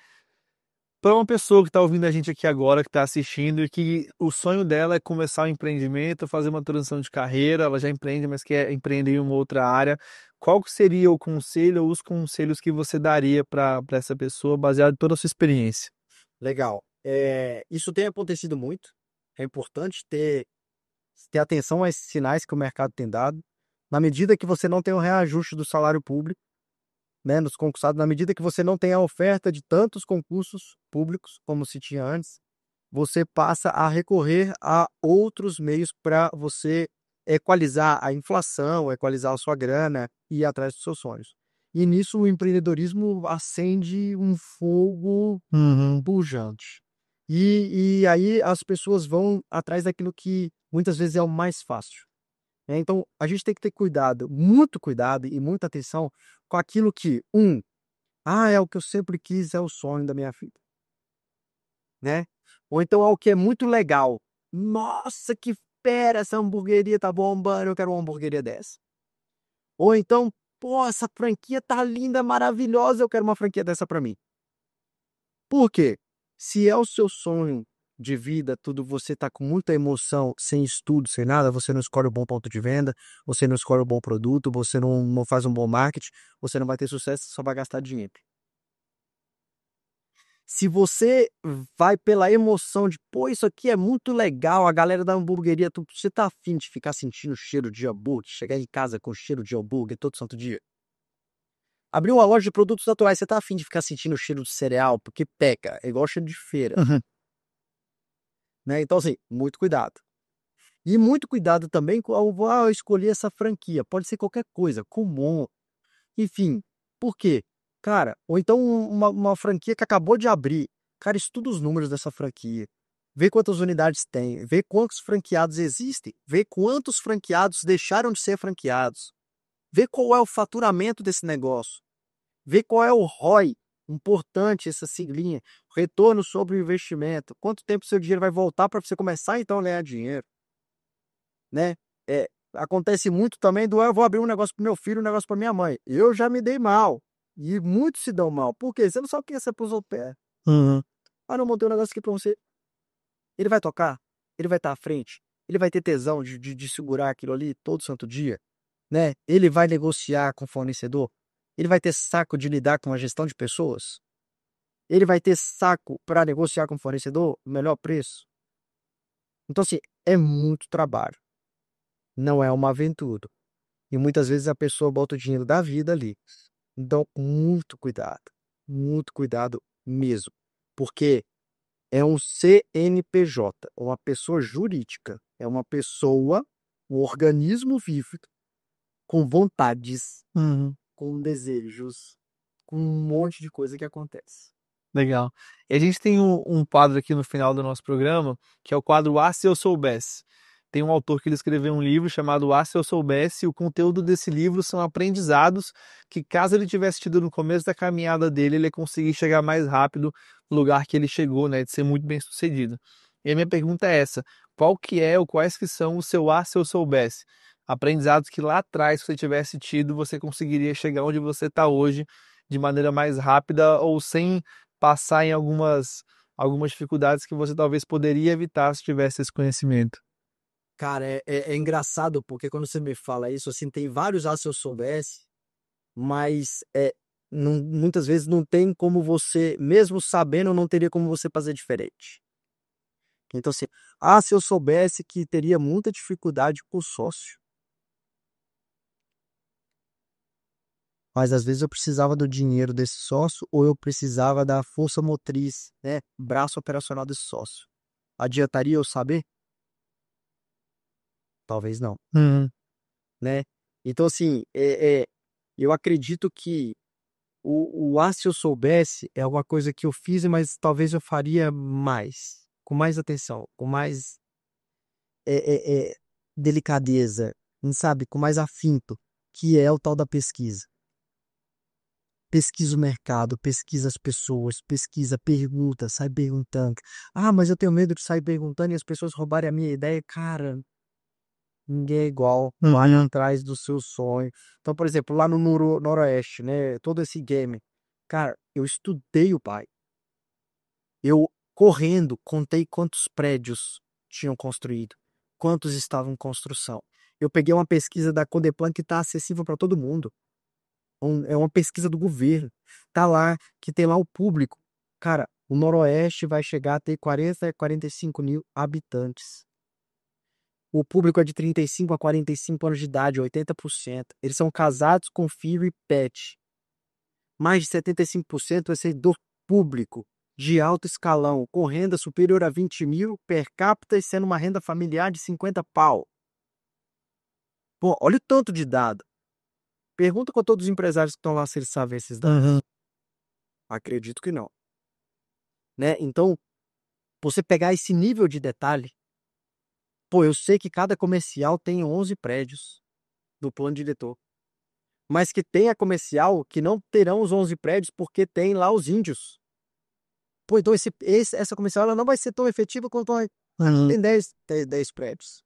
para uma pessoa que está ouvindo a gente aqui agora, que está assistindo, e que o sonho dela é começar um empreendimento, fazer uma transição de carreira, ela já empreende, mas quer empreender em uma outra área, qual que seria o conselho ou os conselhos que você daria para essa pessoa, baseado em toda a sua experiência? Legal. Isso tem acontecido muito. É importante ter atenção a esses sinais que o mercado tem dado. Na medida que você não tem o reajuste do salário público, né, nos concursados, na medida que você não tem a oferta de tantos concursos públicos como se tinha antes, você passa a recorrer a outros meios para você equalizar a inflação, equalizar a sua grana e ir atrás dos seus sonhos. E nisso o empreendedorismo acende um fogo Uhum. pujante. E aí as pessoas vão atrás daquilo que muitas vezes é o mais fácil, né? Então a gente tem que ter cuidado, muito cuidado e muita atenção com aquilo que, é o que eu sempre quis, é o sonho da minha vida, né? Ou então é o que é muito legal. Nossa, que fera, essa hamburgueria tá bombando, eu quero uma hamburgueria dessa. Ou então, pô, essa franquia tá linda, maravilhosa, eu quero uma franquia dessa para mim. Por quê? Se é o seu sonho de vida, tudo, você tá com muita emoção, sem estudo, sem nada, você não escolhe o bom ponto de venda, você não escolhe o bom produto, você não faz um bom marketing, você não vai ter sucesso, só vai gastar dinheiro. Se você vai pela emoção de, pô, isso aqui é muito legal, a galera da hamburgueria, você tá afim de ficar sentindo o cheiro de hambúrguer, chegar em casa com cheiro de hambúrguer todo santo dia? Abrir uma loja de produtos naturais, você tá afim de ficar sentindo o cheiro de cereal, porque peca, é igual cheiro de feira, né? Então, assim, muito cuidado. E muito cuidado também com eu escolhi essa franquia, pode ser qualquer coisa, Kumon, enfim. Por quê? Cara, ou então uma franquia que acabou de abrir. Cara, estuda os números dessa franquia. Vê quantas unidades tem. Vê quantos franqueados existem. Vê quantos franqueados deixaram de ser franqueados. Vê qual é o faturamento desse negócio. Vê qual é o ROI. Importante essa siglinha. Retorno sobre o investimento. Quanto tempo seu dinheiro vai voltar para você começar então a ganhar dinheiro, né? Acontece muito também eu vou abrir um negócio pro meu filho, um negócio pra minha mãe. Eu já me dei mal. E muitos se dão mal. Por quê? Você não sabe o que você pôs o pé. Ah, não, montei um negócio aqui pra você. Ele vai tocar? Ele vai estar à frente? Ele vai ter tesão de segurar aquilo ali todo santo dia? Né? Ele vai negociar com o fornecedor? Ele vai ter saco de lidar com a gestão de pessoas? Ele vai ter saco para negociar com o fornecedor o melhor preço? Então, assim, é muito trabalho. Não é uma aventura. E muitas vezes a pessoa bota o dinheiro da vida ali. Então, muito cuidado mesmo. Porque é um CNPJ, uma pessoa jurídica. É uma pessoa, um organismo vivo, com vontades, com desejos, com um monte de coisa que acontece. Legal. E a gente tem um quadro aqui no final do nosso programa, que é o quadro Ah, Se Eu Soubesse. Tem um autor que ele escreveu um livro chamado Ah, Se Eu Soubesse, e o conteúdo desse livro são aprendizados que, caso ele tivesse tido no começo da caminhada dele, ele ia conseguir chegar mais rápido no lugar que ele chegou, né, de ser muito bem sucedido. E a minha pergunta é essa: qual que é ou quais que são o seu Ah, Se Eu Soubesse? Aprendizados que lá atrás, se você tivesse tido, você conseguiria chegar onde você está hoje de maneira mais rápida ou sem passar em algumas dificuldades que você talvez poderia evitar se tivesse esse conhecimento. Cara, é engraçado porque quando você me fala isso, assim, tem vários se eu soubesse, mas muitas vezes não tem como você, mesmo sabendo, não teria como você fazer diferente. Então, assim, se eu soubesse que teria muita dificuldade com o sócio. Mas às vezes eu precisava do dinheiro desse sócio ou eu precisava da força motriz, né? Braço operacional desse sócio. Adiantaria eu saber? Talvez não, né? Então, assim, eu acredito que se eu soubesse é uma coisa que eu fiz, mas talvez eu faria mais, com mais atenção, com mais delicadeza, sabe? Com mais afinco, que é o tal da pesquisa. Pesquisa o mercado, pesquisa as pessoas, pesquisa, pergunta, sai perguntando. Ah, mas eu tenho medo de sair perguntando e as pessoas roubarem a minha ideia. Cara, ninguém é igual. Vai atrás do seu sonho. Então, por exemplo, lá no Noroeste, né? Todo esse game. Cara, eu estudei o pai. Eu, correndo, contei quantos prédios tinham construído, quantos estavam em construção. Eu peguei uma pesquisa da Codeplan que está acessível para todo mundo. É uma pesquisa do governo. Tá lá, que tem lá o público. Cara, o Noroeste vai chegar a ter 40 a 45 mil habitantes. O público é de 35 a 45 anos de idade, 80%. Eles são casados com filho e pet. Mais de 75% é servidor público, de alto escalão, com renda superior a 20 mil per capita e sendo uma renda familiar de 50 pau. Pô, olha o tanto de dado. Pergunta com todos os empresários que estão lá se eles sabem esses dados. Acredito que não. Né? Então, você pegar esse nível de detalhe, pô, eu sei que cada comercial tem 11 prédios no plano diretor, mas que tem a comercial que não terão os 11 prédios porque tem lá os índios. Pô, então essa comercial ela não vai ser tão efetiva quanto tem 10 prédios.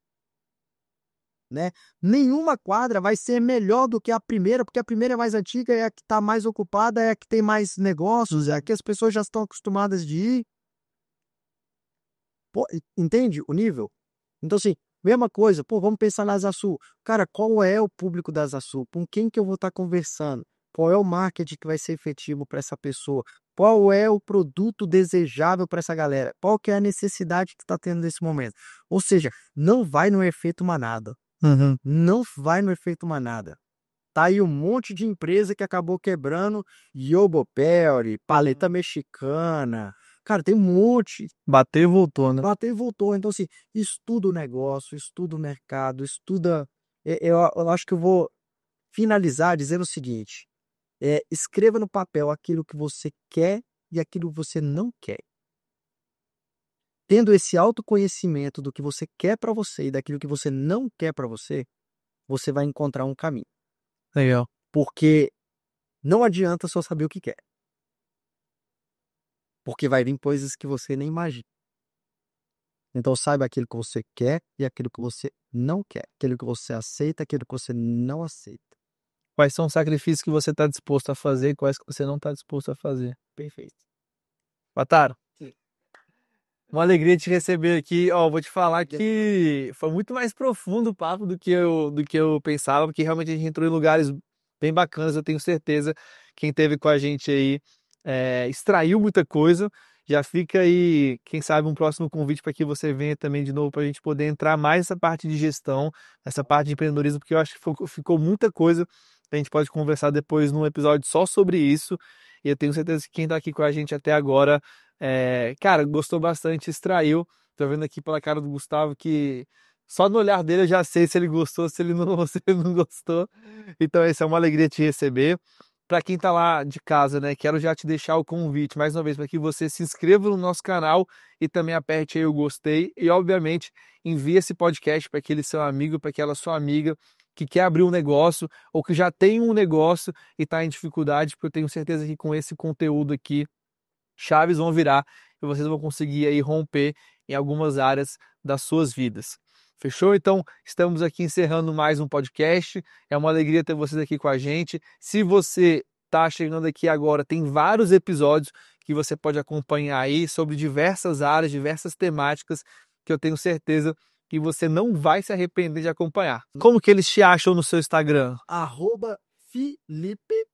né? Nenhuma quadra vai ser melhor do que a primeira, porque a primeira é mais antiga, é a que está mais ocupada, é a que tem mais negócios, é a que as pessoas já estão acostumadas de ir. Pô, entende o nível? Então, assim, mesma coisa, pô, vamos pensar na Asa Sul. Cara, qual é o público da Asa Sul? Com quem que eu vou estar conversando? Qual é o marketing que vai ser efetivo para essa pessoa? Qual é o produto desejável para essa galera? Qual que é a necessidade que está tendo nesse momento? Ou seja, não vai no efeito manada. Não vai no efeito manada. Tá aí um monte de empresa que acabou quebrando, Yobopelri, Paleta Mexicana. Cara, tem um monte. Bateu e voltou, né? Bateu e voltou. Então, assim, estuda o negócio, estuda o mercado, estuda. Eu acho que eu vou finalizar dizendo o seguinte: escreva no papel aquilo que você quer e aquilo que você não quer. Tendo esse autoconhecimento do que você quer para você e daquilo que você não quer para você, você vai encontrar um caminho. Legal. Porque não adianta só saber o que quer. Porque vai vir coisas que você nem imagina. Então saiba aquilo que você quer e aquilo que você não quer. Aquilo que você aceita, aquilo que você não aceita. Quais são os sacrifícios que você está disposto a fazer e quais que você não está disposto a fazer? Perfeito. Bataro, Sim. uma alegria te receber aqui. Ó, vou te falar que foi muito mais profundo o papo do que eu pensava, porque realmente a gente entrou em lugares bem bacanas. Eu tenho certeza quem esteve com a gente aí extraiu muita coisa. Já fica aí, quem sabe, um próximo convite para que você venha também de novo para a gente poder entrar mais nessa parte de gestão, nessa parte de empreendedorismo, porque eu acho que ficou muita coisa. A gente pode conversar depois num episódio só sobre isso. E eu tenho certeza que quem está aqui com a gente até agora cara, gostou bastante, extraiu. Tô vendo aqui pela cara do Gustavo que só no olhar dele eu já sei se ele gostou, se ele não, se ele não gostou. Então, essa é uma alegria te receber. Para quem tá lá de casa, né, quero já te deixar o convite mais uma vez para que você se inscreva no nosso canal e também aperte aí o gostei e, obviamente, envie esse podcast para aquele seu amigo, para aquela sua amiga que quer abrir um negócio ou que já tem um negócio e está em dificuldade, porque eu tenho certeza que com esse conteúdo aqui chaves vão virar e vocês vão conseguir aí romper em algumas áreas das suas vidas. Fechou? Então, estamos aqui encerrando mais um podcast. É uma alegria ter vocês aqui com a gente. Se você está chegando aqui agora, tem vários episódios que você pode acompanhar aí sobre diversas áreas, diversas temáticas, que eu tenho certeza que você não vai se arrepender de acompanhar. Como que eles te acham no seu Instagram? Filipe,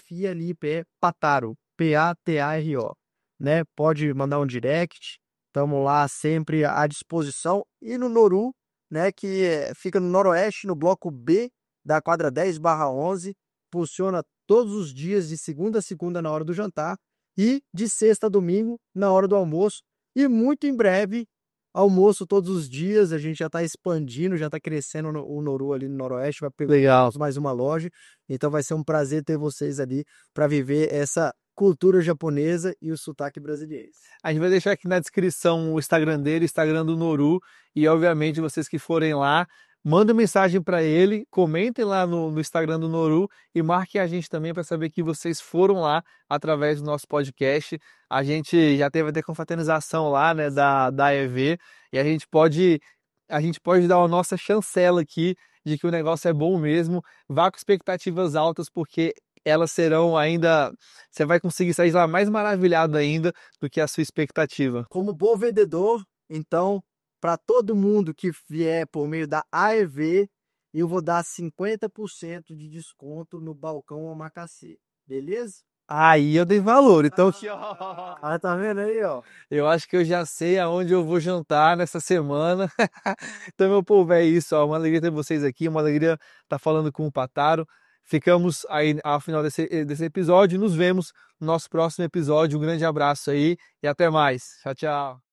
Filipe, Pataro, Pataro, né? Pode mandar um direct, estamos lá sempre à disposição. E no Noru, né, que fica no Noroeste, no bloco B da quadra 10/11, funciona todos os dias de segunda a segunda na hora do jantar e de sexta a domingo na hora do almoço. E muito em breve, almoço todos os dias, a gente já está expandindo, já está crescendo o Noru ali no Noroeste, vai pegar Legal. mais uma loja, então vai ser um prazer ter vocês ali para viver essa cultura japonesa e o sotaque brasileiro. A gente vai deixar aqui na descrição o Instagram dele, o Instagram do Noru, e obviamente vocês que forem lá, mandem mensagem para ele, comentem lá no Instagram do Noru e marquem a gente também para saber que vocês foram lá através do nosso podcast. A gente já teve até confraternização lá, né, da EV, e a gente pode dar a nossa chancela aqui de que o negócio é bom mesmo. Vá com expectativas altas, porque elas serão ainda. Você vai conseguir sair lá mais maravilhado ainda do que a sua expectativa. Como bom vendedor, então, para todo mundo que vier por meio da AEV, eu vou dar 50% de desconto no balcão Omakase, beleza? Aí eu dei valor. Então, aqui, ó, Ah, tá vendo aí, ó? eu acho que eu já sei aonde eu vou jantar nessa semana. Então, meu povo, é isso. Ó, uma alegria ter vocês aqui, uma alegria estar falando com o Pataro. Ficamos aí ao final desse episódio. Nos vemos no nosso próximo episódio. Um grande abraço aí e até mais. Tchau, tchau.